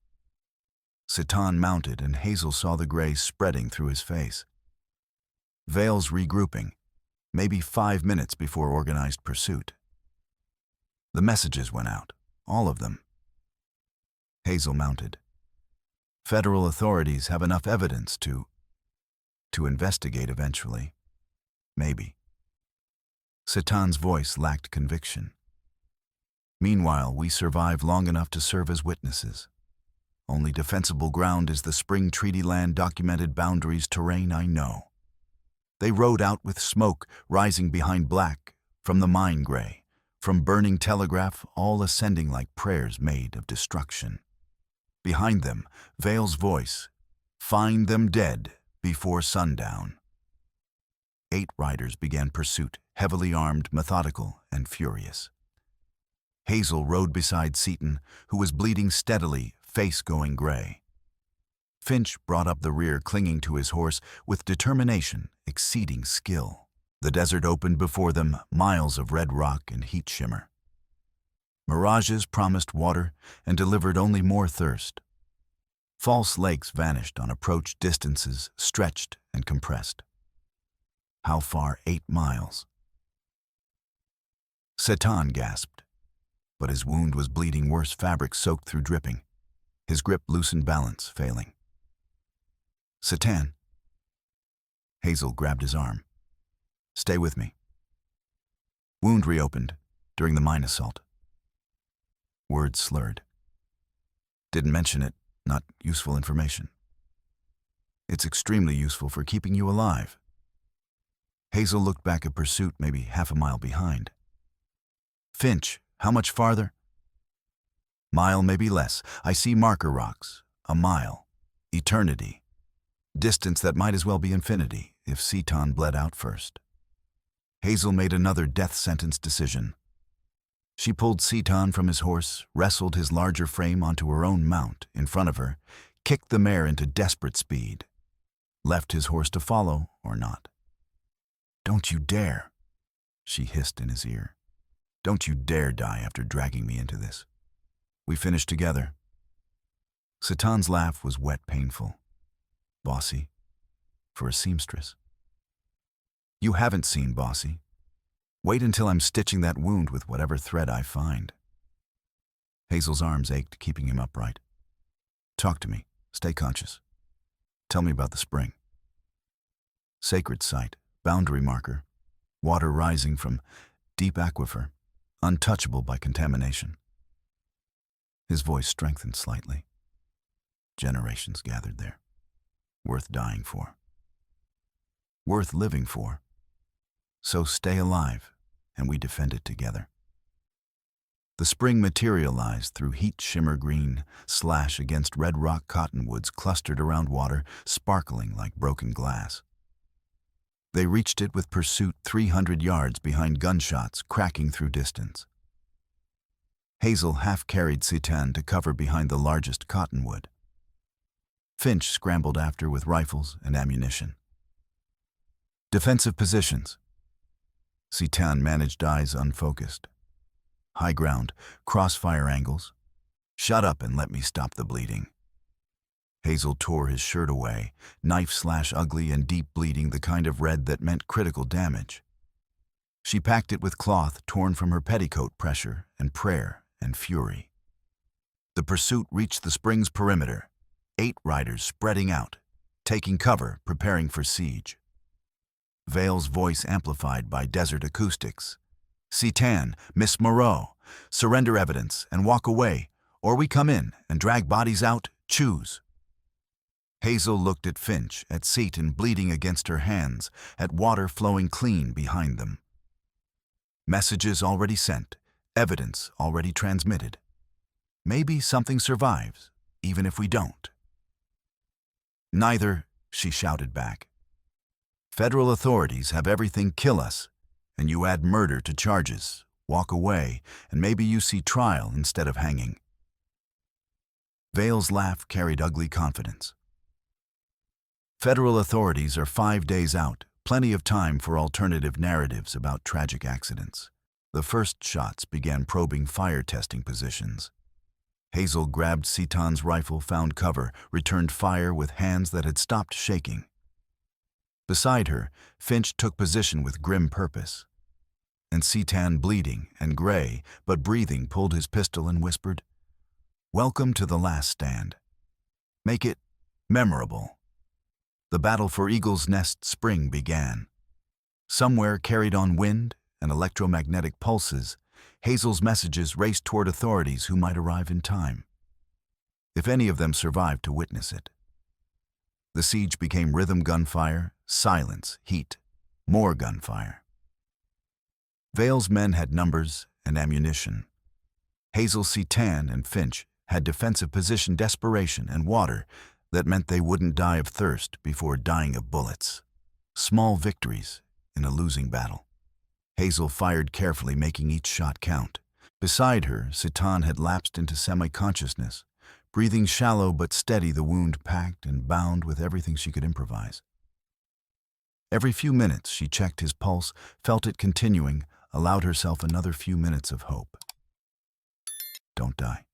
Citan mounted and Hazel saw the gray spreading through his face. Vale's regrouping, maybe 5 minutes before organized pursuit. The messages went out, all of them. Hazel mounted. Federal authorities have enough evidence to investigate eventually. Maybe. Citan's voice lacked conviction. Meanwhile, we survive long enough to serve as witnesses. Only defensible ground is the Spring Treaty land, documented boundaries, terrain I know. They rode out with smoke rising behind black, from the mine gray, from burning telegraph, all ascending like prayers made of destruction. Behind them, Vale's voice, "Find them dead before sundown." 8 riders began pursuit, heavily armed, methodical, and furious. Hazel rode beside Seaton, who was bleeding steadily, face going gray. Finch brought up the rear, clinging to his horse with determination exceeding skill. The desert opened before them, miles of red rock and heat shimmer. Mirages promised water and delivered only more thirst. False lakes vanished on approach distances, stretched and compressed. How far? 8 miles. Setan gasped, but his wound was bleeding worse, fabric soaked through dripping. His grip loosened, balance failing. "Setan." Hazel grabbed his arm. "Stay with me." Wound reopened during the mine assault. Words slurred. "Didn't mention it, not useful information." "It's extremely useful for keeping you alive." Hazel looked back at pursuit, maybe half a mile behind. "Finch, how much farther?" "Mile, maybe less. I see marker rocks. A mile. Eternity. Distance that might as well be infinity if Seaton bled out first." Hazel made another death sentence decision. She pulled Seaton from his horse, wrestled his larger frame onto her own mount in front of her, kicked the mare into desperate speed. Left his horse to follow or not. "Don't you dare," she hissed in his ear. "Don't you dare die after dragging me into this. We finished together." Seaton's laugh was wet, painful. "Bossy, for a seamstress." "You haven't seen bossy. Wait until I'm stitching that wound with whatever thread I find." Hazel's arms ached, keeping him upright. "Talk to me. Stay conscious. Tell me about the spring." Sacred site, boundary marker, water rising from deep aquifer, untouchable by contamination. His voice strengthened slightly. Generations gathered there. Worth dying for. Worth living for. So stay alive, and we defend it together. The spring materialized through heat shimmer green, slash against red rock cottonwoods clustered around water, sparkling like broken glass. They reached it with pursuit 300 yards behind gunshots cracking through distance. Hazel half-carried Seaton to cover behind the largest cottonwood. Finch scrambled after with rifles and ammunition. Defensive positions. Seaton managed eyes unfocused. High ground, crossfire angles. "Shut up and let me stop the bleeding." Hazel tore his shirt away, knife slash ugly and deep bleeding, the kind of red that meant critical damage. She packed it with cloth torn from her petticoat, pressure and prayer and fury. The pursuit reached the spring's perimeter, 8 riders spreading out, taking cover, preparing for siege. Vale's voice amplified by desert acoustics. "Seaton, Miss Moreau, surrender evidence and walk away, or we come in and drag bodies out, choose." Hazel looked at Finch, at Seaton bleeding against her hands, at water flowing clean behind them. Messages already sent, evidence already transmitted. Maybe something survives, even if we don't. "Neither," she shouted back. "Federal authorities have everything kill us, and you add murder to charges, walk away, and maybe you see trial instead of hanging." Vale's laugh carried ugly confidence. "Federal authorities are 5 days out, plenty of time for alternative narratives about tragic accidents." The first shots began probing fire testing positions. Hazel grabbed Seaton's rifle, found cover, returned fire with hands that had stopped shaking. Beside her, Finch took position with grim purpose. And Seaton, bleeding and gray, but breathing, pulled his pistol and whispered, "Welcome to the last stand. Make it memorable." The battle for Eagle's Nest spring began. Somewhere, carried on wind and electromagnetic pulses, Hazel's messages raced toward authorities who might arrive in time, if any of them survived to witness it. The siege became rhythm gunfire, silence, heat, More gunfire. Vale's men had numbers and ammunition. Hazel, Setan, and Finch had defensive position desperation and water that meant they wouldn't die of thirst before dying of bullets. Small victories in a losing battle. Hazel fired carefully, making each shot count. Beside her, Setan had lapsed into semi-consciousness, breathing shallow but steady, the wound packed and bound with everything she could improvise. Every few minutes she checked his pulse, felt it continuing, allowed herself another few minutes of hope. Don't die.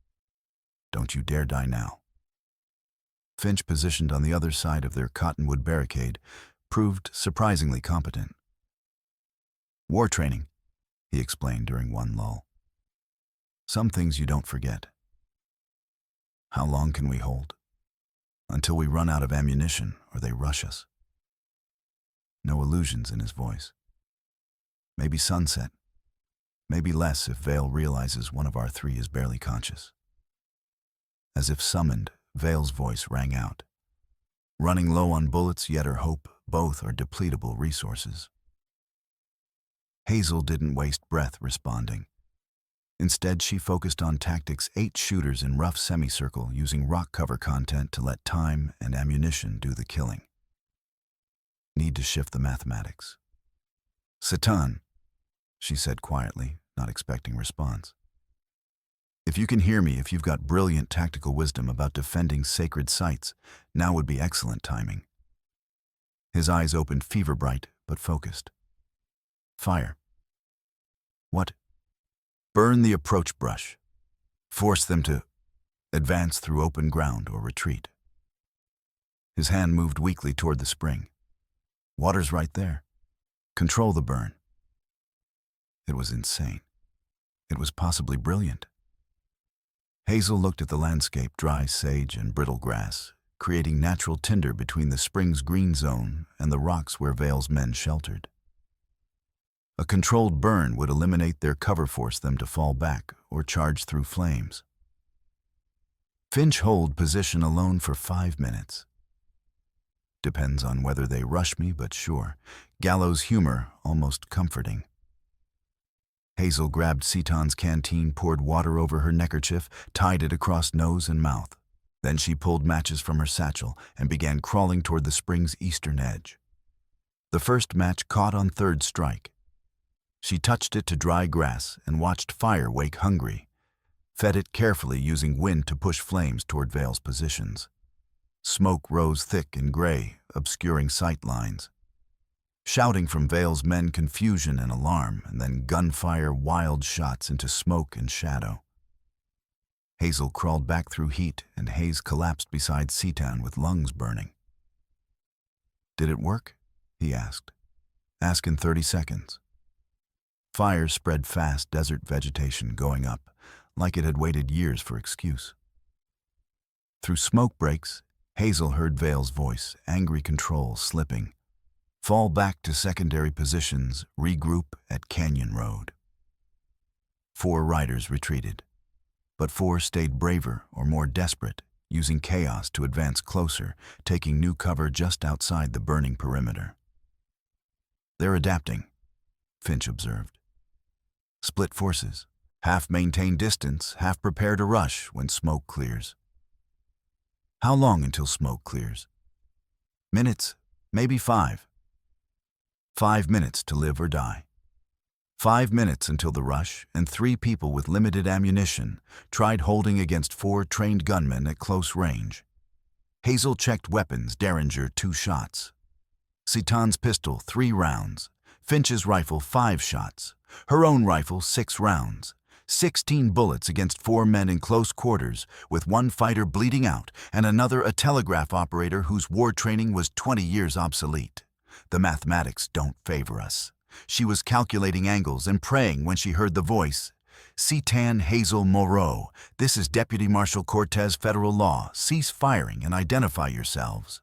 Don't you dare die now. Finch, positioned on the other side of their cottonwood barricade, proved surprisingly competent. War training, he explained during one lull. Some things you don't forget. How long can we hold? Until we run out of ammunition or they rush us. No illusions in his voice. Maybe sunset. Maybe less if Vale realizes one of our three is barely conscious. As if summoned, Vale's voice rang out. Running low on bullets, yet her hope, both are depletable resources. Hazel didn't waste breath responding. Instead, she focused on tactics: 8 shooters in rough semicircle, using rock cover content to let time and ammunition do the killing. Need to shift the mathematics. Setan, she said quietly, not expecting response. If you can hear me, if you've got brilliant tactical wisdom about defending sacred sites, now would be excellent timing. His eyes opened, fever-bright but focused. Fire. What? Burn the approach brush. Force them to advance through open ground or retreat. His hand moved weakly toward the spring. Water's right there. Control the burn. It was insane. It was possibly brilliant. Hazel looked at the landscape, dry sage and brittle grass, creating natural tinder between the spring's green zone and the rocks where Vale's men sheltered. A controlled burn would eliminate their cover, force them to fall back or charge through flames. Finch, hold position alone for 5 minutes. Depends on whether they rush me, but sure. Gallows humor, almost comforting. Hazel grabbed Setan's canteen, poured water over her neckerchief, tied it across nose and mouth. Then she pulled matches from her satchel and began crawling toward the spring's eastern edge. The first match caught on third strike. She touched it to dry grass and watched fire wake hungry, fed it carefully, using wind to push flames toward Vale's positions. Smoke rose thick and gray, obscuring sight lines. Shouting from Vale's men, confusion and alarm, and then gunfire, wild shots into smoke and shadow. Hazel crawled back through heat, and Hayes collapsed beside Setan with lungs burning. Did it work? He asked. Ask in 30 seconds. Fire spread fast, desert vegetation going up, like it had waited years for excuse. Through smoke breaks, Hazel heard Vale's voice, angry control slipping. Fall back to secondary positions, regroup at Canyon Road. 4 riders retreated, but 4 stayed braver or more desperate, using chaos to advance closer, taking new cover just outside the burning perimeter. They're adapting, Finch observed. Split forces, half maintain distance, half prepare to rush when smoke clears. How long until smoke clears? Minutes, maybe 5. 5 minutes to live or die. 5 minutes until the rush, and 3 people with limited ammunition tried holding against 4 trained gunmen at close range. Hazel checked weapons: Derringer 2 shots. Setan's pistol 3 rounds. Finch's rifle 5 shots. Her own rifle 6 rounds. 16 bullets against 4 men in close quarters, with 1 fighter bleeding out and another a telegraph operator whose war training was 20 years obsolete. The mathematics don't favor us. She was calculating angles and praying when she heard the voice. Setan, Hazel, Moreau, this is Deputy Marshal Cortez, federal law. Cease firing and identify yourselves.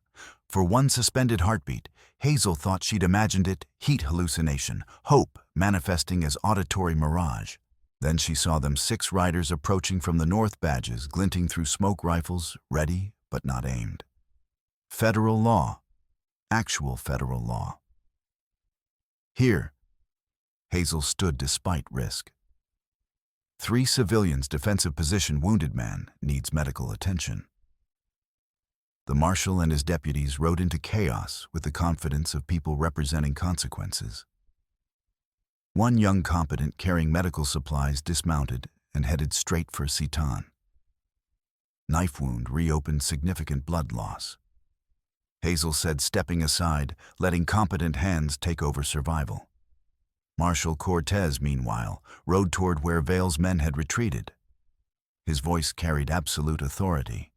For one suspended heartbeat, Hazel thought she'd imagined it, heat hallucination, hope manifesting as auditory mirage. Then she saw them, 6 riders approaching from the north, badges glinting through smoke, rifles ready but not aimed. Federal law. Actual federal law. Here, Hazel stood despite risk. 3 civilians, defensive position, wounded man needs medical attention. The marshal and his deputies rode into chaos with the confidence of people representing consequences. One young competent carrying medical supplies dismounted and headed straight for Seton. Knife wound reopened, significant blood loss. Hazel said, stepping aside, letting competent hands take over survival. Marshal Cortez, meanwhile, rode toward where Vale's men had retreated. His voice carried absolute authority.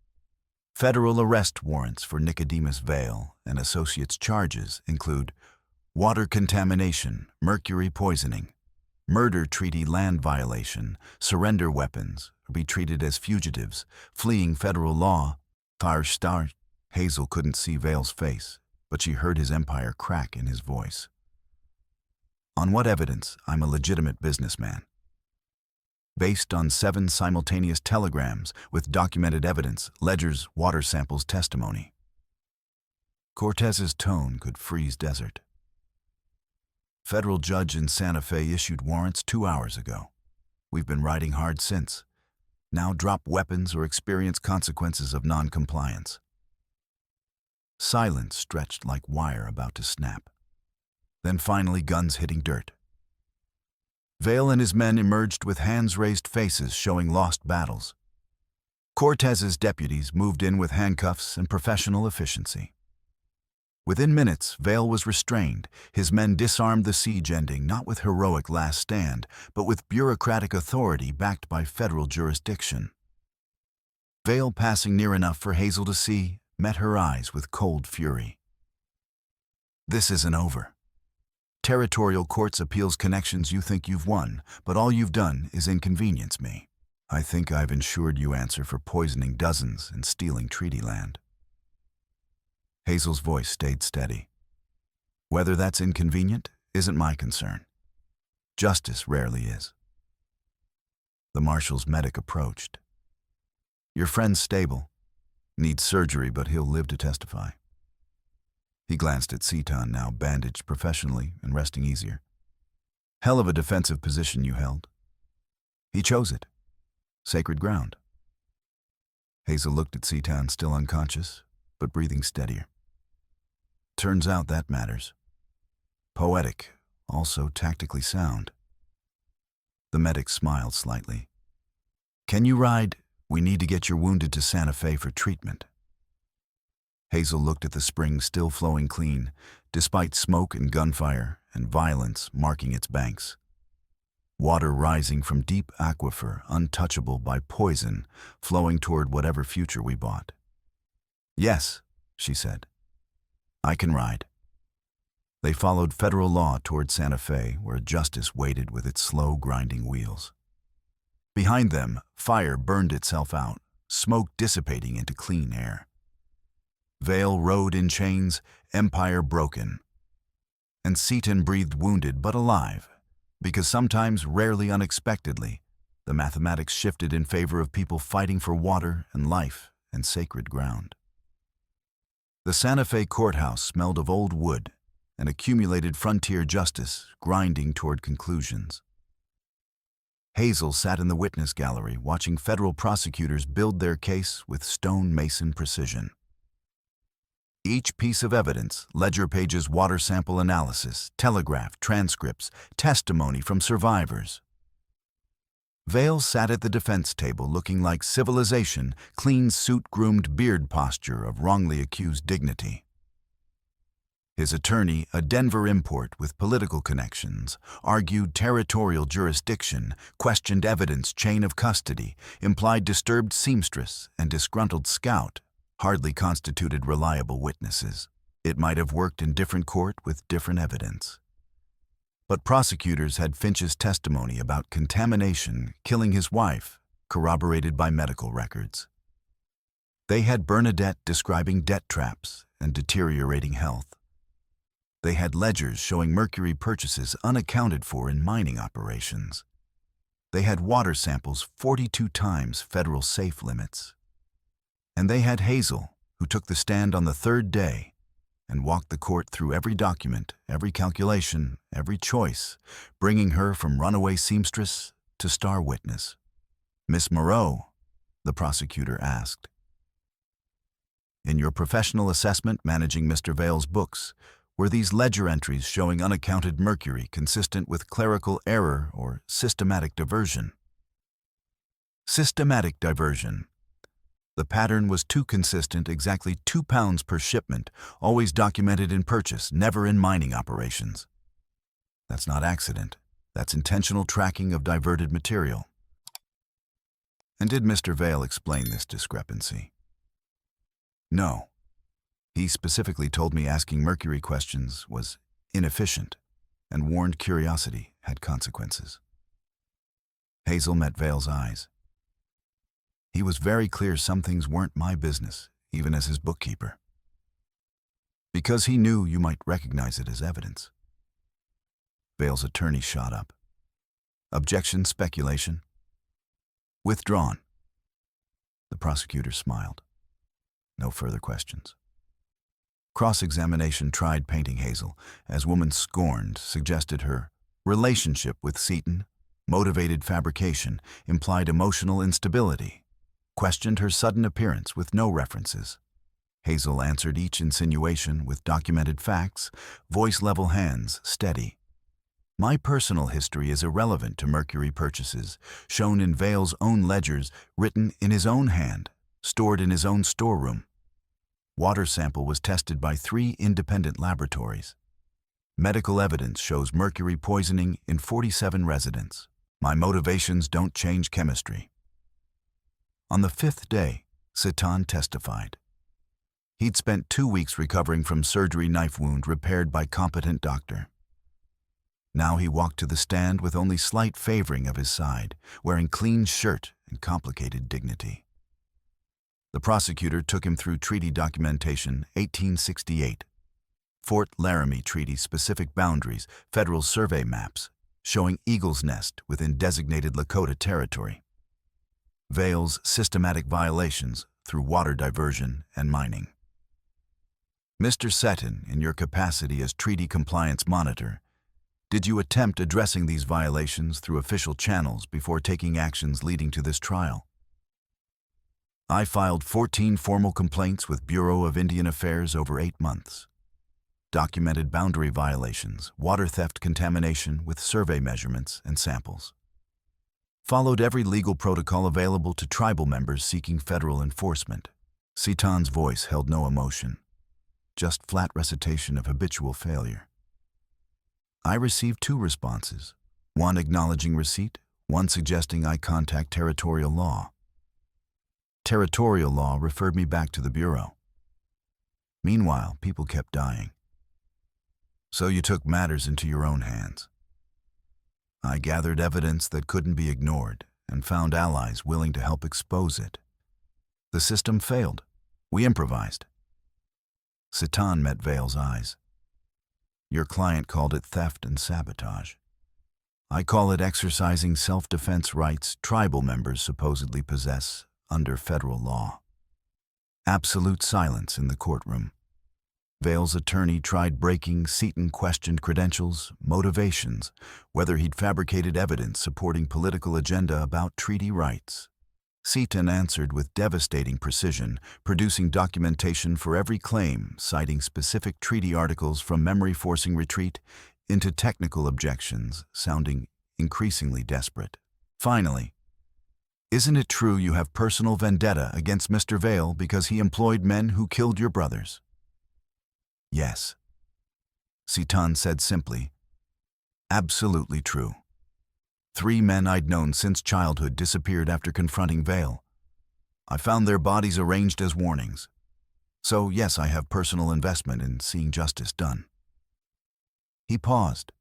Federal arrest warrants for Nicodemus Vale and associates' charges include water contamination, mercury poisoning, murder treaty, land violation, surrender weapons, or be treated as fugitives, fleeing federal law. Star. Hazel couldn't see Vale's face, but she heard his empire crack in his voice. On what evidence? I'm a legitimate businessman. Based on 7 simultaneous telegrams with documented evidence, ledgers, water samples, testimony. Cortez's tone could freeze desert. Federal judge in Santa Fe issued warrants 2 hours ago. We've been riding hard since. Now drop weapons or experience consequences of non-compliance. Silence stretched like wire about to snap. Then finally, guns hitting dirt. Vale and his men emerged with hands-raised faces showing lost battles. Cortez's deputies moved in with handcuffs and professional efficiency. Within minutes, Vale was restrained. His men disarmed the siege, ending not with heroic last stand, but with bureaucratic authority backed by federal jurisdiction. Vale, passing near enough for Hazel to see, met her eyes with cold fury. This isn't over. Territorial courts appeals connections, you think you've won, but all you've done is inconvenience me. I think I've ensured you answer for poisoning dozens and stealing treaty land. Hazel's voice stayed steady. Whether that's inconvenient isn't my concern. Justice rarely is. The marshal's medic approached. Your friend's stable. Needs surgery, but he'll live to testify. He glanced at Seton, now bandaged professionally and resting easier. Hell of a defensive position you held. He chose it. Sacred ground. Hazel looked at Seton, still unconscious, but breathing steadier. Turns out that matters. Poetic, also tactically sound. The medic smiled slightly. Can you ride? We need to get your wounded to Santa Fe for treatment. Hazel looked at the spring still flowing clean, despite smoke and gunfire and violence marking its banks. Water rising from deep aquifer, untouchable by poison, flowing toward whatever future we bought. Yes, she said. I can ride. They followed federal law toward Santa Fe, where justice waited with its slow, grinding wheels. Behind them, fire burned itself out, smoke dissipating into clean air. Vale rode in chains, empire broken. And Seton breathed wounded but alive, because sometimes, rarely unexpectedly, the mathematics shifted in favor of people fighting for water and life and sacred ground. The Santa Fe courthouse smelled of old wood and accumulated frontier justice grinding toward conclusions. Hazel sat in the witness gallery watching federal prosecutors build their case with stonemason precision. Each piece of evidence, ledger pages, water sample analysis, telegraph, transcripts, testimony from survivors. Vale sat at the defense table looking like civilization, clean suit-groomed beard posture of wrongly accused dignity. His attorney, a Denver import with political connections, argued territorial jurisdiction, questioned evidence chain of custody, implied disturbed seamstress and disgruntled scout, hardly constituted reliable witnesses. It might have worked in different court with different evidence. But prosecutors had Finch's testimony about contamination killing his wife, corroborated by medical records. They had Bernadette describing debt traps and deteriorating health. They had ledgers showing mercury purchases unaccounted for in mining operations. They had water samples 42 times federal safe limits. And they had Hazel, who took the stand on the third day, and walked the court through every document, every calculation, every choice, bringing her from runaway seamstress to star witness. "Miss Moreau," the prosecutor asked, "in your professional assessment managing Mr. Vale's books, were these ledger entries showing unaccounted mercury consistent with clerical error or systematic diversion?" "Systematic diversion. The pattern was too consistent, exactly 2 pounds per shipment, always documented in purchase, never in mining operations." "That's not accident. That's intentional tracking of diverted material." "And did Mr. Vale explain this discrepancy?" "No. He specifically told me asking mercury questions was inefficient and warned curiosity had consequences." Hazel met Vale's eyes. "He was very clear some things weren't my business, even as his bookkeeper. Because he knew you might recognize it as evidence." Vale's attorney shot up. "Objection, speculation?" "Withdrawn." The prosecutor smiled. No further questions. Cross-examination tried painting Hazel, as woman scorned, suggested her relationship with Seaton, motivated fabrication, implied emotional instability, questioned her sudden appearance with no references. Hazel answered each insinuation with documented facts, voice-level hands steady. "My personal history is irrelevant to mercury purchases, shown in Vale's own ledgers, written in his own hand, stored in his own storeroom. Water sample was tested by 3 independent laboratories. Medical evidence shows mercury poisoning in 47 residents. My motivations don't change chemistry." On the 5th day, Seaton testified. He'd spent 2 weeks recovering from surgery knife wound repaired by competent doctor. Now he walked to the stand with only slight favoring of his side, wearing clean shirt and complicated dignity. The prosecutor took him through treaty documentation 1868, Fort Laramie Treaty specific boundaries, federal survey maps, showing Eagle's Nest within designated Lakota territory. Vale's systematic violations through water diversion and mining. "Mr. Seaton, in your capacity as treaty compliance monitor, did you attempt addressing these violations through official channels before taking actions leading to this trial?" "I filed 14 formal complaints with Bureau of Indian Affairs over 8 months. Documented boundary violations, water theft, contamination with survey measurements and samples. Followed every legal protocol available to tribal members seeking federal enforcement." Seaton's voice held no emotion, just flat recitation of habitual failure. "I received 2 responses, one acknowledging receipt, one suggesting I contact territorial law. Territorial law referred me back to the Bureau. Meanwhile, people kept dying. So you took matters into your own hands." "I gathered evidence that couldn't be ignored and found allies willing to help expose it. The system failed. We improvised." Seaton met Vale's eyes. "Your client called it theft and sabotage. I call it exercising self-defense rights tribal members supposedly possess under federal law." Absolute silence in the courtroom. Vale's attorney tried breaking. Seaton questioned credentials, motivations, whether he'd fabricated evidence supporting political agenda about treaty rights. Seaton answered with devastating precision, producing documentation for every claim, citing specific treaty articles from memory-forcing retreat into technical objections, sounding increasingly desperate. Finally, "Isn't it true you have personal vendetta against Mr. Vale because he employed men who killed your brothers?" "Yes." Seaton said simply, "Absolutely true. 3 men I'd known since childhood disappeared after confronting Vale. I found their bodies arranged as warnings. So yes, I have personal investment in seeing justice done." He paused.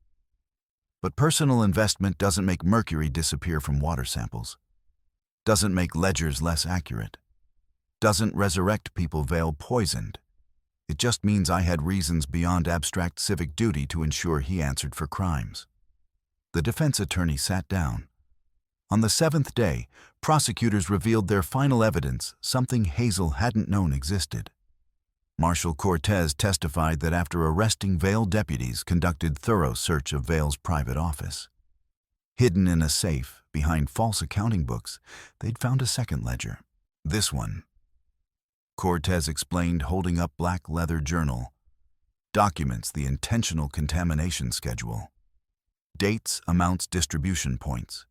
"But personal investment doesn't make mercury disappear from water samples. Doesn't make ledgers less accurate. Doesn't resurrect people Vale poisoned. It just means I had reasons beyond abstract civic duty to ensure he answered for crimes." The defense attorney sat down. On the 7th day, prosecutors revealed their final evidence, something Hazel hadn't known existed. Marshal Cortez testified that after arresting Vail deputies conducted thorough search of Vail's private office. Hidden in a safe behind false accounting books, they'd found a second ledger. This one, Cortez explained, holding up black leather journal, documents the intentional contamination schedule. Dates, amounts, distribution points.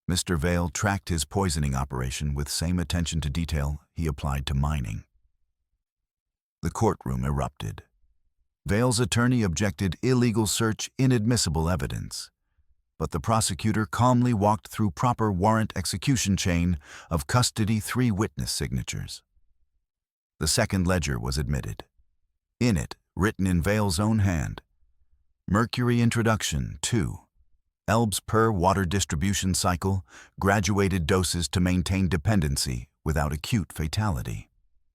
Mr. Vail tracked his poisoning operation with same attention to detail he applied to mining. The courtroom erupted. Vail's attorney objected illegal search, inadmissible evidence. But the prosecutor calmly walked through proper warrant execution chain of custody 3 witness signatures. The second ledger was admitted. In it, written in Vail's own hand, Mercury Introduction 2, ELBs per water distribution cycle, graduated doses to maintain dependency without acute fatality.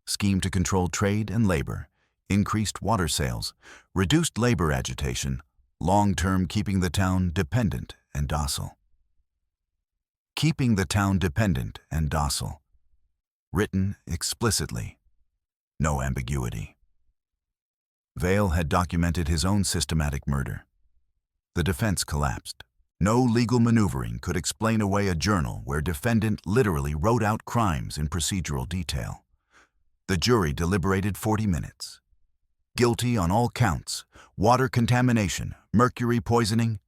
Scheme to control trade and labor, increased water sales, reduced labor agitation, long-term keeping the town dependent and docile. Keeping the town dependent and docile. Written explicitly. No ambiguity. Vail had documented his own systematic murder. The defense collapsed. No legal maneuvering could explain away a journal where defendant literally wrote out crimes in procedural detail. The jury deliberated 40 minutes. Guilty on all counts: water contamination, mercury poisoning,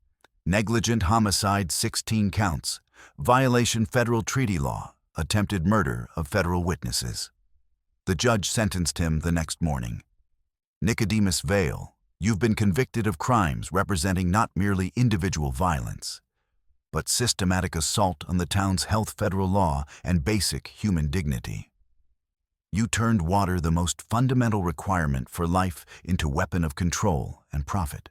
negligent homicide 16 counts, violation federal treaty law, attempted murder of federal witnesses. The judge sentenced him the next morning. Nicodemus Vail, you've been convicted of crimes representing not merely individual violence, but systematic assault on the town's health, federal law, and basic human dignity. You turned water, the most fundamental requirement for life, into weapon of control and profit.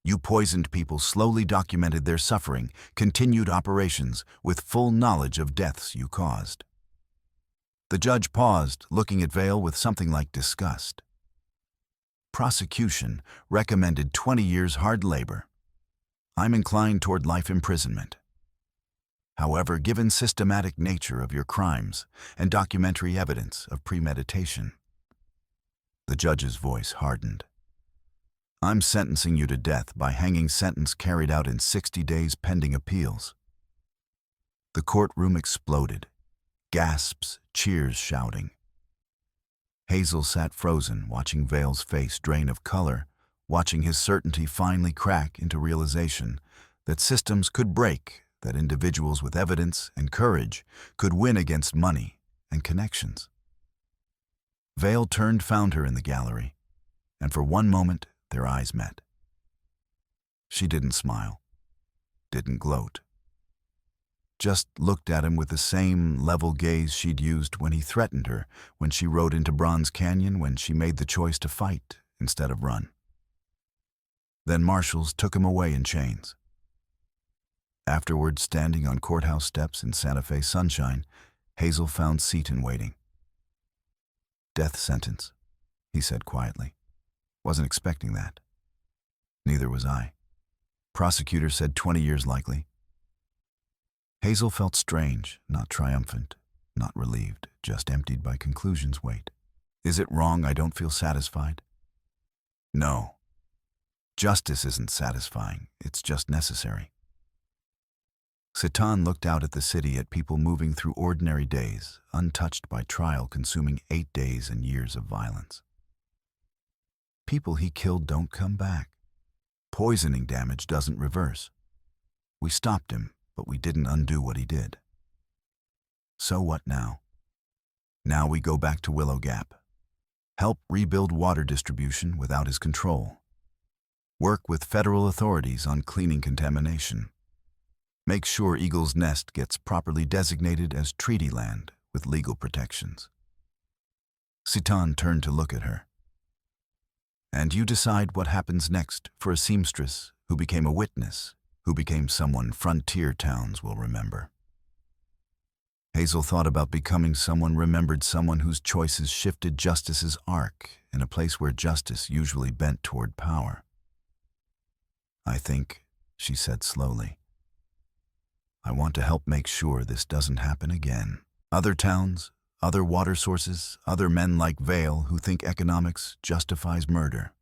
You poisoned people, slowly documented their suffering, continued operations with full knowledge of deaths you caused. The judge paused, looking at Vail with something like disgust. Prosecution recommended 20 years hard labor. I'm inclined toward life imprisonment. However, given systematic nature of your crimes and documentary evidence of premeditation. The judge's voice hardened. I'm sentencing you to death by hanging sentence carried out in 60 days pending appeals. The courtroom exploded. Gasps, cheers, shouting. Hazel sat frozen, watching Vail's face drain of color, watching his certainty finally crack into realization that systems could break, that individuals with evidence and courage could win against money and connections. Vail turned, found her in the gallery, and for one moment their eyes met. She didn't smile, didn't gloat, just looked at him with the same level gaze she'd used when he threatened her, when she rode into Bronze Canyon, when she made the choice to fight instead of run. Then marshals took him away in chains. Afterwards, standing on courthouse steps in Santa Fe sunshine, Hazel found Seaton waiting. Death sentence, he said quietly. Wasn't expecting that. Neither was I. Prosecutor said 20 years likely. Hazel felt strange, not triumphant, not relieved, just emptied by conclusion's weight. Is it wrong I don't feel satisfied? No. Justice isn't satisfying, it's just necessary. Seaton looked out at the city, at people moving through ordinary days, untouched by trial consuming 8 days and years of violence. People he killed don't come back. Poisoning damage doesn't reverse. We stopped him, but we didn't undo what he did. So what now? Now we go back to Willow Gap. Help rebuild water distribution without his control. Work with federal authorities on cleaning contamination. Make sure Eagle's Nest gets properly designated as treaty land with legal protections. Seaton turned to look at her. And you decide what happens next for a seamstress who became a witness, who became someone frontier towns will remember. Hazel thought about becoming someone remembered, someone whose choices shifted justice's arc in a place where justice usually bent toward power. I think, she said slowly, I want to help make sure this doesn't happen again. Other towns, Other water sources, other men like Vale who think economics justifies murder.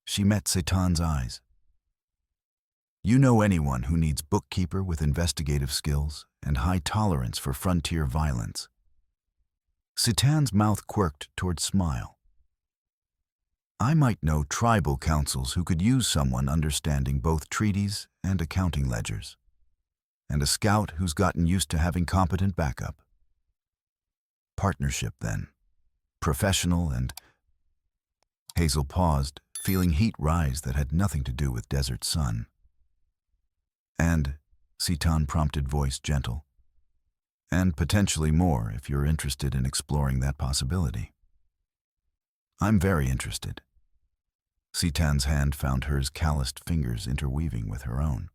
She met Satan's eyes. You know anyone who needs bookkeeper with investigative skills and high tolerance for frontier violence? Satan's mouth quirked toward smile. I might know tribal councils who could use someone understanding both treaties and accounting ledgers, and a scout who's gotten used to having competent backup. Partnership, then. Professional and... Hazel paused, feeling heat rise that had nothing to do with desert sun. And, Satan prompted, voice gentle. And potentially more if you're interested in exploring that possibility. I'm very interested. Satan's hand found hers calloused fingers interweaving with her own.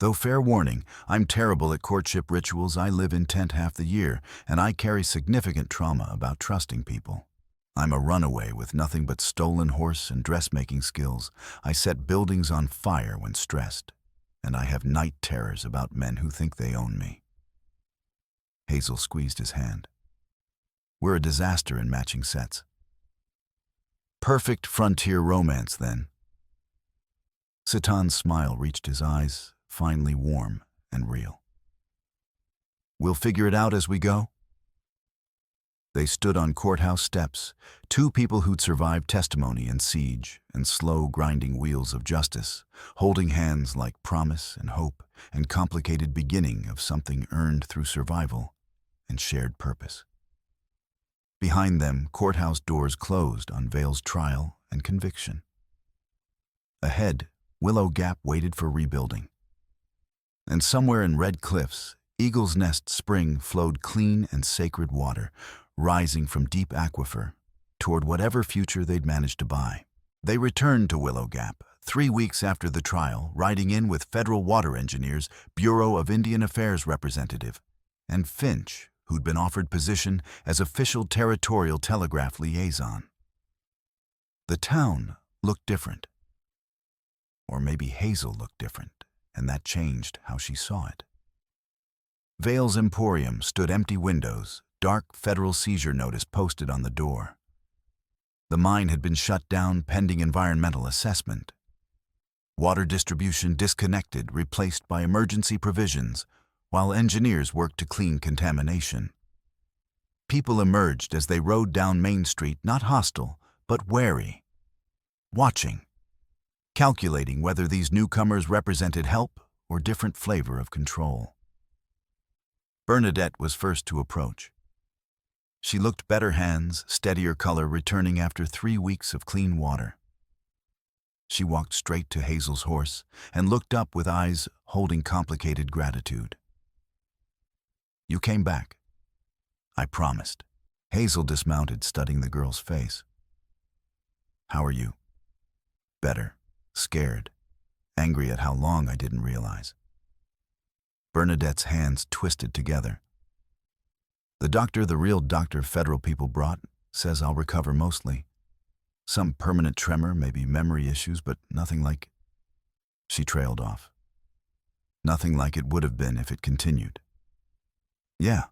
Though fair warning, I'm terrible at courtship rituals. I live in tent half the year, and I carry significant trauma about trusting people. I'm a runaway with nothing but stolen horse and dressmaking skills. I set buildings on fire when stressed, and I have night terrors about men who think they own me. Hazel squeezed his hand. We're a disaster in matching sets. Perfect frontier romance, then. Satan's smile reached his eyes, finally warm and real. We'll figure it out as we go? They stood on courthouse steps, two people who'd survived testimony and siege and slow grinding wheels of justice, holding hands like promise and hope and complicated beginning of something earned through survival and shared purpose. Behind them, courthouse doors closed on Vale's trial and conviction. Ahead, Willow Gap waited for rebuilding. And somewhere in Red Cliffs, Eagle's Nest Spring flowed clean and sacred water, rising from deep aquifer toward whatever future they'd managed to buy. They returned to Willow Gap 3 weeks after the trial, riding in with Federal Water Engineers, Bureau of Indian Affairs representative, and Finch, who'd been offered position as official territorial telegraph liaison. The town looked different. Or maybe Hazel looked different, and that changed how she saw it. Vale's Emporium stood empty windows, dark federal seizure notice posted on the door. The mine had been shut down pending environmental assessment. Water distribution disconnected, replaced by emergency provisions, while engineers worked to clean contamination. People emerged as they rode down Main Street, not hostile, but wary, watching, calculating whether these newcomers represented help or different flavor of control. Bernadette was first to approach. She looked better, hands, steadier color returning after 3 weeks of clean water. She walked straight to Hazel's horse and looked up with eyes holding complicated gratitude. You came back. I promised. Hazel dismounted, studying the girl's face. How are you? Better. Scared. Angry at how long I didn't realize. Bernadette's hands twisted together. The doctor, the real doctor federal people brought, says I'll recover mostly. Some permanent tremor, maybe memory issues, but nothing like... She trailed off. Nothing like it would have been if it continued. Yeah.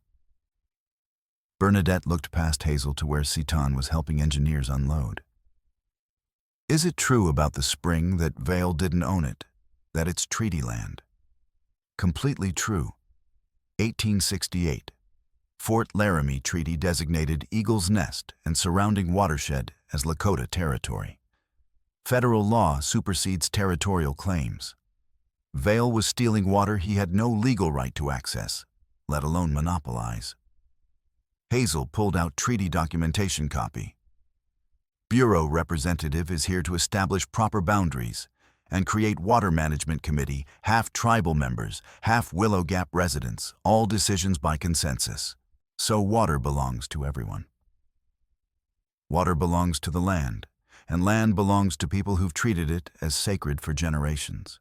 Bernadette looked past Hazel to where Satan was helping engineers unload. Is it true about the spring that Vale didn't own it, that it's treaty land? Completely true. 1868. Fort Laramie Treaty designated Eagle's Nest and surrounding watershed as Lakota territory. Federal law supersedes territorial claims. Vale was stealing water he had no legal right to access, let alone monopolize. Hazel pulled out treaty documentation copy. Bureau representative is here to establish proper boundaries and create water management committee, half tribal members, half Willow Gap residents, all decisions by consensus. So water belongs to everyone. Water belongs to the land, and land belongs to people who've treated it as sacred for generations.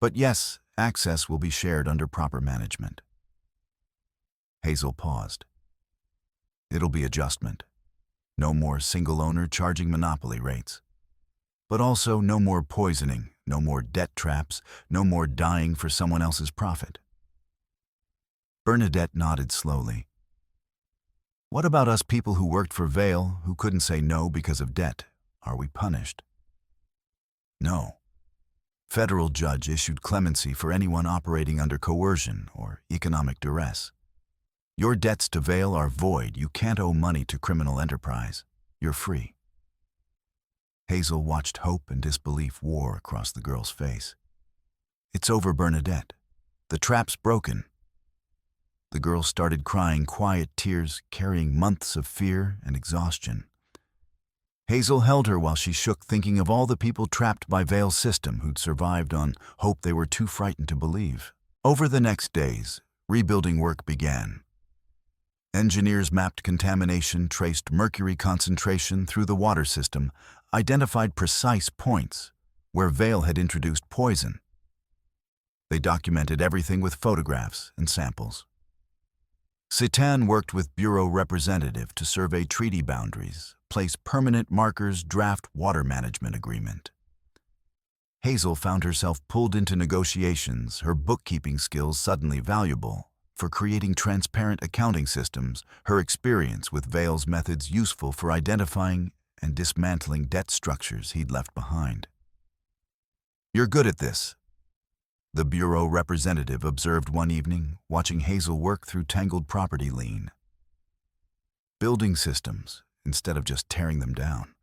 But yes, access will be shared under proper management. Hazel paused. It'll be adjustment. No more single owner charging monopoly rates. But also no more poisoning, no more debt traps, no more dying for someone else's profit. Bernadette nodded slowly. What about us people who worked for Vail, who couldn't say no because of debt? Are we punished? No. Federal judge issued clemency for anyone operating under coercion or economic duress. Your debts to Vail are void. You can't owe money to criminal enterprise. You're free. Hazel watched hope and disbelief war across the girl's face. It's over, Bernadette. The trap's broken. The girl started crying quiet tears, carrying months of fear and exhaustion. Hazel held her while she shook, thinking of all the people trapped by Vail's system who'd survived on hope they were too frightened to believe. Over the next days, rebuilding work began. Engineers mapped contamination, traced mercury concentration through the water system, identified precise points where Vail had introduced poison. They documented everything with photographs and samples. Citan worked with Bureau representative to survey treaty boundaries, place permanent markers, draft water management agreement. Hazel found herself pulled into negotiations, her bookkeeping skills suddenly valuable for creating transparent accounting systems, her experience with Vail's methods useful for identifying and dismantling debt structures he'd left behind. "You're good at this," the Bureau representative observed one evening, watching Hazel work through tangled property lien. "Building systems instead of just tearing them down.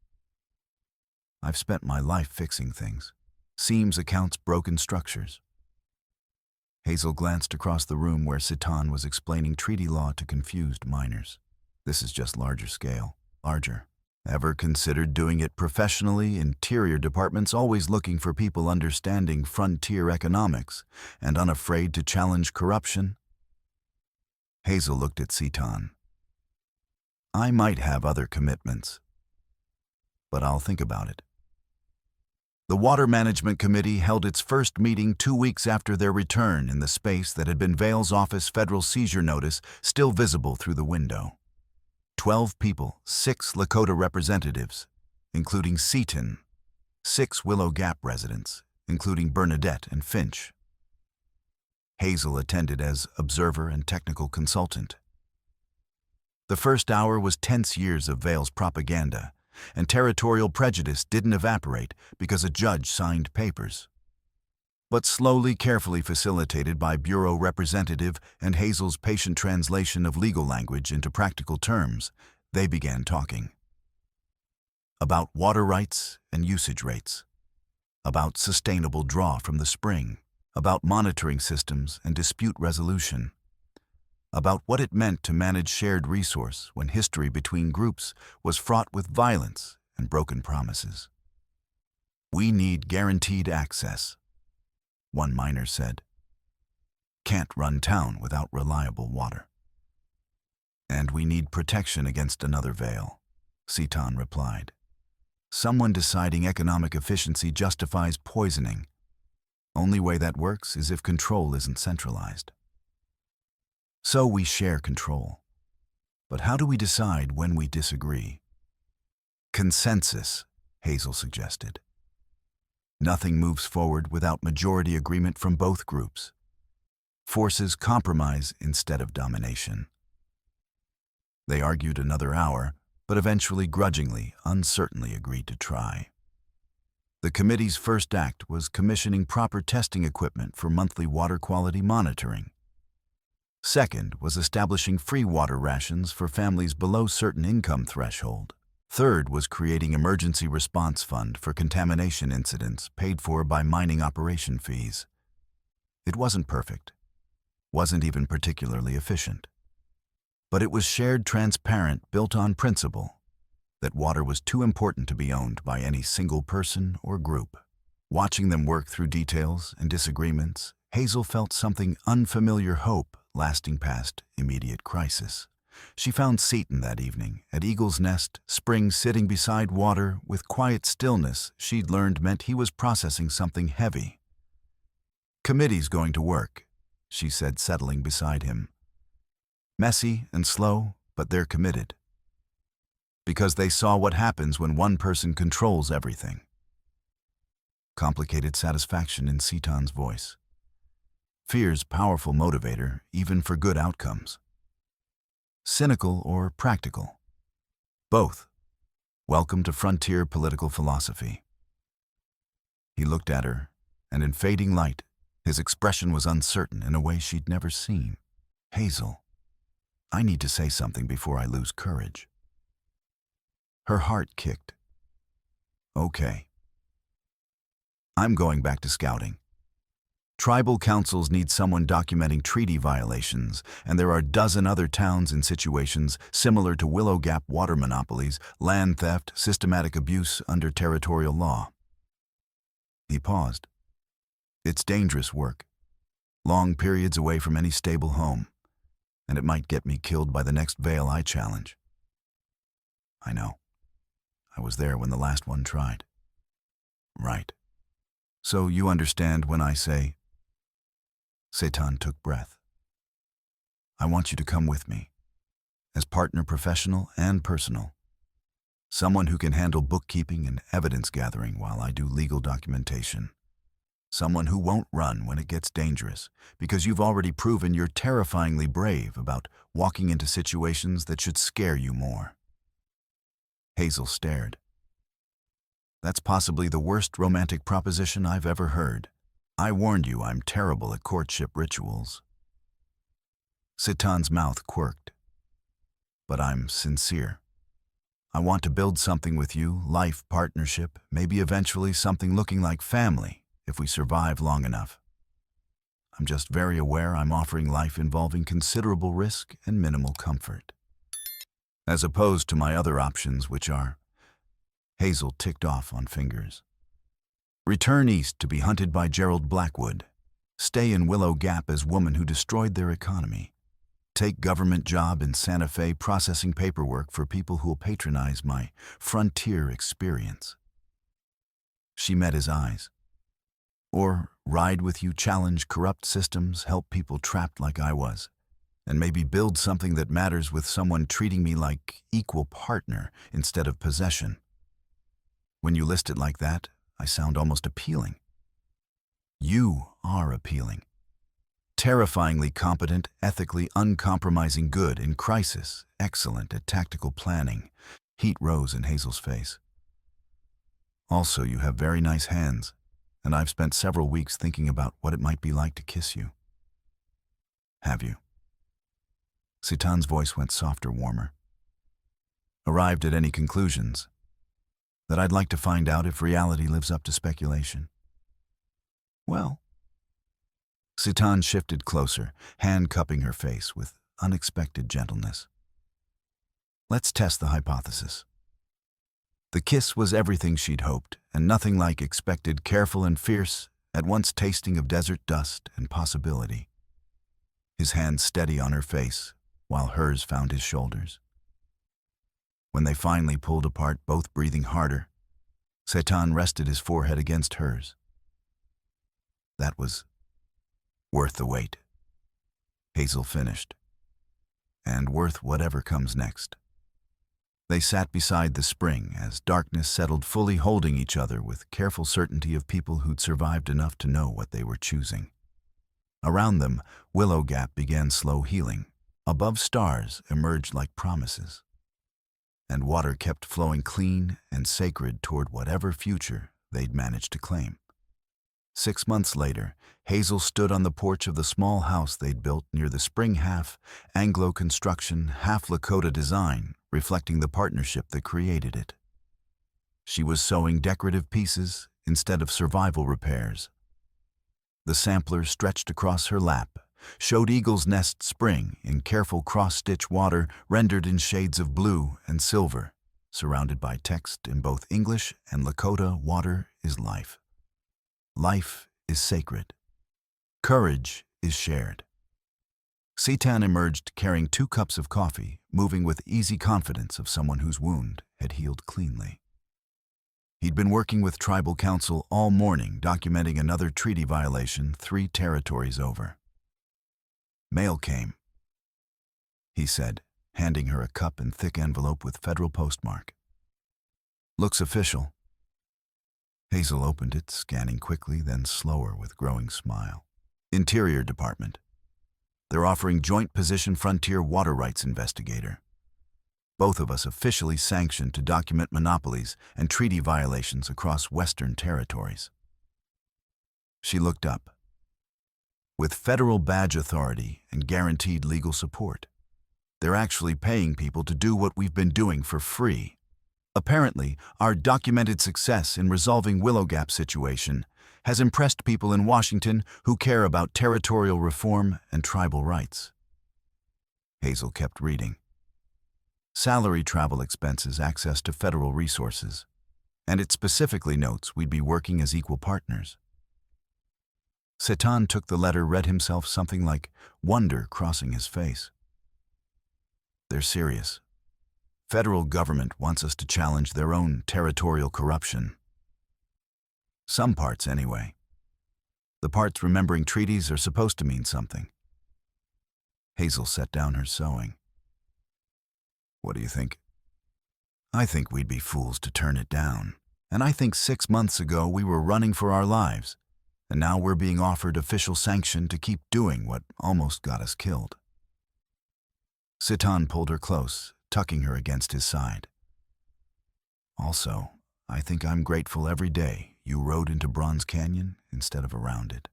I've spent my life fixing things. Seams, accounts, broken structures." Hazel glanced across the room where Citan was explaining treaty law to confused miners. "This is just larger scale. Larger. Ever considered doing it professionally? Interior departments always looking for people understanding frontier economics and unafraid to challenge corruption?" Hazel looked at Citan. "I might have other commitments, but I'll think about it." The Water Management Committee held its first meeting 2 weeks after their return in the space that had been Vail's office federal seizure notice still visible through the window. 12 people, 6 Lakota representatives, including Seaton, 6 Willow Gap residents, including Bernadette and Finch. Hazel attended as observer and technical consultant. The first hour was tense years of Vail's propaganda, and territorial prejudice didn't evaporate because a judge signed papers. But slowly, carefully facilitated by Bureau representative and Hazel's patient translation of legal language into practical terms, they began talking. About water rights and usage rates. About sustainable draw from the spring. About monitoring systems and dispute resolution. About what it meant to manage shared resource when history between groups was fraught with violence and broken promises. "We need guaranteed access," one miner said. "Can't run town without reliable water." "And we need protection against another Vail," Citan replied. "Someone deciding economic efficiency justifies poisoning. Only way that works is if control isn't centralized. So we share control. But how do we decide when we disagree?" "Consensus," Hazel suggested. "Nothing moves forward without majority agreement from both groups. Forces compromise instead of domination." They argued another hour, but eventually grudgingly, uncertainly agreed to try. The committee's first act was commissioning proper testing equipment for monthly water quality monitoring. Second was establishing free water rations for families below certain income threshold. Third was creating emergency response fund for contamination incidents paid for by mining operation fees. It wasn't perfect, wasn't even particularly efficient. But it was shared, transparent, built on principle that water was too important to be owned by any single person or group. Watching them work through details and disagreements, Hazel felt something unfamiliar hope lasting past immediate crisis. She found Seaton that evening at Eagle's Nest, Spring, sitting beside water with quiet stillness she'd learned meant he was processing something heavy. "Committee's going to work," she said, settling beside him. "Messy and slow, but they're committed. Because they saw what happens when one person controls everything." Complicated satisfaction in Seaton's voice. Fear's powerful motivator, even for good outcomes. cynical or practical? Both. Welcome to frontier political philosophy. He looked at her, and in fading light, his expression was uncertain in a way she'd never seen. Hazel, I need to say something before I lose courage. Her heart kicked. Okay. I'm going back to scouting. Tribal councils need someone documenting treaty violations, and there are a dozen other towns in situations similar to Willow Gap water monopolies, land theft, systematic abuse under territorial law. He paused. It's dangerous work. Long periods away from any stable home, and it might get me killed by the next veil I challenge. I know. I was there when the last one tried. Right. So you understand when I say... Satan took breath. I want you to come with me, as partner professional and personal. Someone who can handle bookkeeping and evidence gathering while I do legal documentation. Someone who won't run when it gets dangerous, because you've already proven you're terrifyingly brave about walking into situations that should scare you more. Hazel stared. That's possibly the worst romantic proposition I've ever heard. I warned you I'm terrible at courtship rituals. Satan's mouth quirked. But I'm sincere. I want to build something with you, life partnership, maybe eventually something looking like family, if we survive long enough. I'm just very aware I'm offering life involving considerable risk and minimal comfort. As opposed to my other options, which are... Hazel ticked off on fingers. Return east to be hunted by Gerald Blackwood. Stay in Willow Gap as woman who destroyed their economy. Take government job in Santa Fe processing paperwork for people who'll patronize my frontier experience. She met his eyes. Or ride with you, challenge corrupt systems, help people trapped like I was, and maybe build something that matters with someone treating me like equal partner instead of possession. When you list it like that, I sound almost appealing. You are appealing. Terrifyingly competent, ethically uncompromising good in crisis, excellent at tactical planning. Heat rose in Hazel's face. Also, you have very nice hands, and I've spent several weeks thinking about what it might be like to kiss you. Have you? Satan's voice went softer, warmer. Arrived at any conclusions? That I'd like to find out if reality lives up to speculation. Well, Satan shifted closer, hand cupping her face with unexpected gentleness. Let's test the hypothesis. The kiss was everything she'd hoped, and nothing like expected, careful and fierce, at once tasting of desert dust and possibility. His hand steady on her face, while hers found his shoulders. When they finally pulled apart, both breathing harder, Satan rested his forehead against hers. That was worth the wait. Hazel finished. And worth whatever comes next. They sat beside the spring as darkness settled, fully holding each other with careful certainty of people who'd survived enough to know what they were choosing. Around them, Willow Gap began slow healing. Above, stars emerged like promises. And water kept flowing clean and sacred toward whatever future they'd managed to claim. 6 months later, Hazel stood on the porch of the small house they'd built near the spring, half Anglo construction, half Lakota design, reflecting the partnership that created it. She was sewing decorative pieces instead of survival repairs. The sampler stretched across her lap, showed Eagle's Nest Spring in careful cross-stitch water rendered in shades of blue and silver, surrounded by text in both English and Lakota. Water is life. Life is sacred. Courage is shared. Satan emerged carrying 2 cups of coffee, moving with easy confidence of someone whose wound had healed cleanly. He'd been working with tribal council all morning, documenting another treaty violation 3 territories over. Mail came, he said, handing her a cup and thick envelope with federal postmark. Looks official. Hazel opened it, scanning quickly, then slower with growing smile. Interior Department. They're offering Joint Position Frontier Water Rights Investigator. Both of us officially sanctioned to document monopolies and treaty violations across Western territories. She looked up. With federal badge authority and guaranteed legal support, they're actually paying people to do what we've been doing for free. Apparently, our documented success in resolving Willow Gap's situation has impressed people in Washington who care about territorial reform and tribal rights. Hazel kept reading. Salary, travel expenses, access to federal resources, and it specifically notes we'd be working as equal partners. Setan took the letter, read himself something like wonder crossing his face. They're serious. Federal government wants us to challenge their own territorial corruption. Some parts, anyway. The parts remembering treaties are supposed to mean something. Hazel set down her sewing. What do you think? I think we'd be fools to turn it down. And I think 6 months ago we were running for our lives, and now we're being offered official sanction to keep doing what almost got us killed. Setan pulled her close, tucking her against his side. Also, I think I'm grateful every day you rode into Bronze Canyon instead of around it.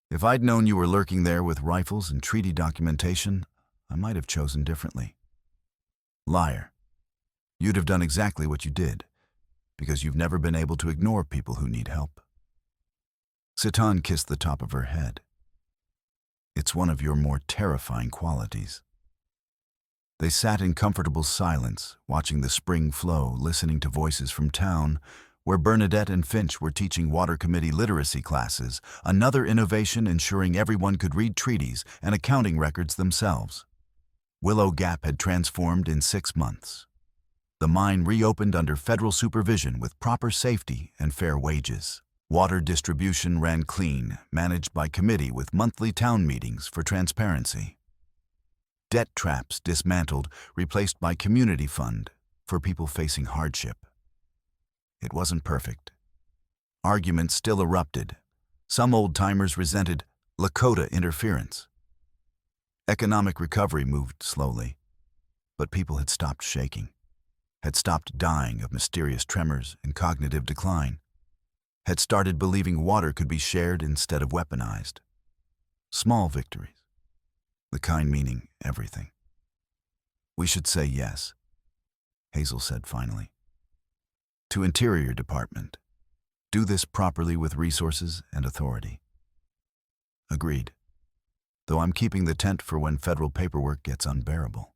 If I'd known you were lurking there with rifles and treaty documentation, I might have chosen differently. Liar. You'd have done exactly what you did, because you've never been able to ignore people who need help. Setan kissed the top of her head. It's one of your more terrifying qualities. They sat in comfortable silence, watching the spring flow, listening to voices from town, where Bernadette and Finch were teaching water committee literacy classes, another innovation ensuring everyone could read treaties and accounting records themselves. Willow Gap had transformed in 6 months. The mine reopened under federal supervision with proper safety and fair wages. Water distribution ran clean, managed by committee with monthly town meetings for transparency. Debt traps dismantled, replaced by community fund for people facing hardship. It wasn't perfect. Arguments still erupted. Some old-timers resented Lakota interference. Economic recovery moved slowly, but people had stopped shaking, had stopped dying of mysterious tremors and cognitive decline, had started believing water could be shared instead of weaponized. Small victories, the kind meaning everything. We should say yes, Hazel said finally. To Interior Department, do this properly with resources and authority. Agreed. Though I'm keeping the tent for when federal paperwork gets unbearable.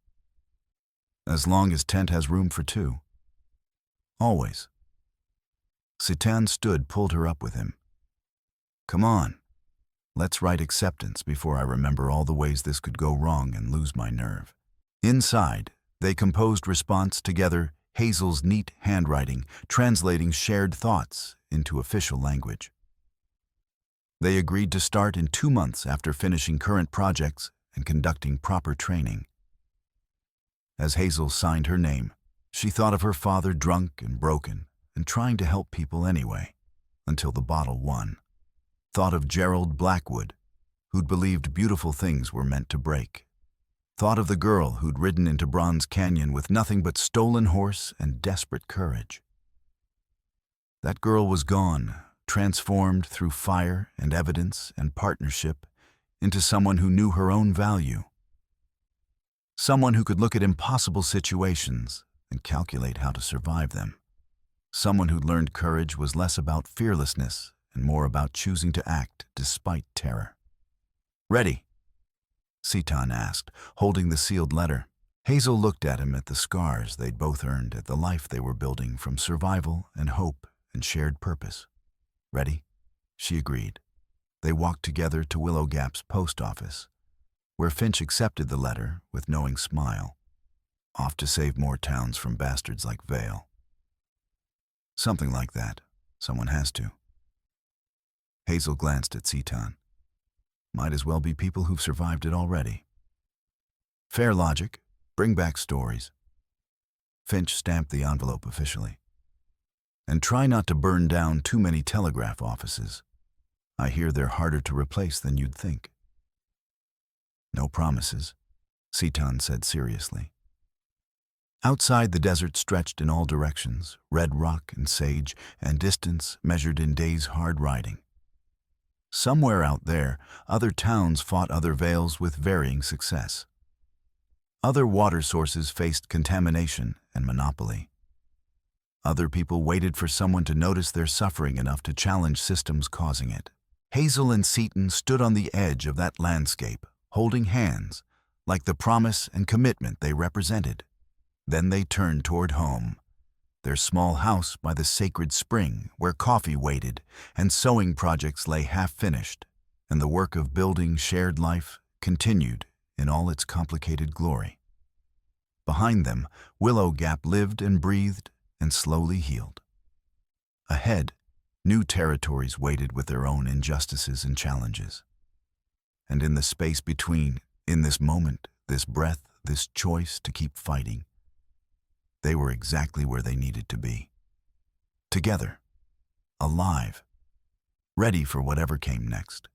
As long as tent has room for 2. Always. Setan stood, pulled her up with him. Come on, let's write acceptance before I remember all the ways this could go wrong and lose my nerve. Inside, they composed response together, Hazel's neat handwriting, translating shared thoughts into official language. They agreed to start in 2 months after finishing current projects and conducting proper training. As Hazel signed her name, she thought of her father, drunk and broken, and trying to help people anyway, until the bottle won. Thought of Gerald Blackwood, who'd believed beautiful things were meant to break. Thought of the girl who'd ridden into Bronze Canyon with nothing but stolen horse and desperate courage. That girl was gone, transformed through fire and evidence and partnership into someone who knew her own value. Someone who could look at impossible situations and calculate how to survive them. Someone who'd learned courage was less about fearlessness and more about choosing to act despite terror. Ready? Setan asked, holding the sealed letter. Hazel looked at him, at the scars they'd both earned, at the life they were building from survival and hope and shared purpose. Ready? She agreed. They walked together to Willow Gap's post office, where Finch accepted the letter with knowing smile. Off to save more towns from bastards like Vale. Something like that. Someone has to. Hazel glanced at Setan. Might as well be people who've survived it already. Fair logic. Bring back stories. Finch stamped the envelope officially. And try not to burn down too many telegraph offices. I hear they're harder to replace than you'd think. No promises, Seton said seriously. Outside, the desert stretched in all directions, red rock and sage, and distance measured in days' hard riding. Somewhere out there, other towns fought other vales with varying success. Other water sources faced contamination and monopoly. Other people waited for someone to notice their suffering enough to challenge systems causing it. Hazel and Seton stood on the edge of that landscape, holding hands, like the promise and commitment they represented. Then they turned toward home, their small house by the sacred spring where coffee waited and sewing projects lay half-finished, and the work of building shared life continued in all its complicated glory. Behind them, Willow Gap lived and breathed and slowly healed. Ahead, new territories waited with their own injustices and challenges. And in the space between, in this moment, this breath, this choice to keep fighting, they were exactly where they needed to be. Together, alive, ready for whatever came next.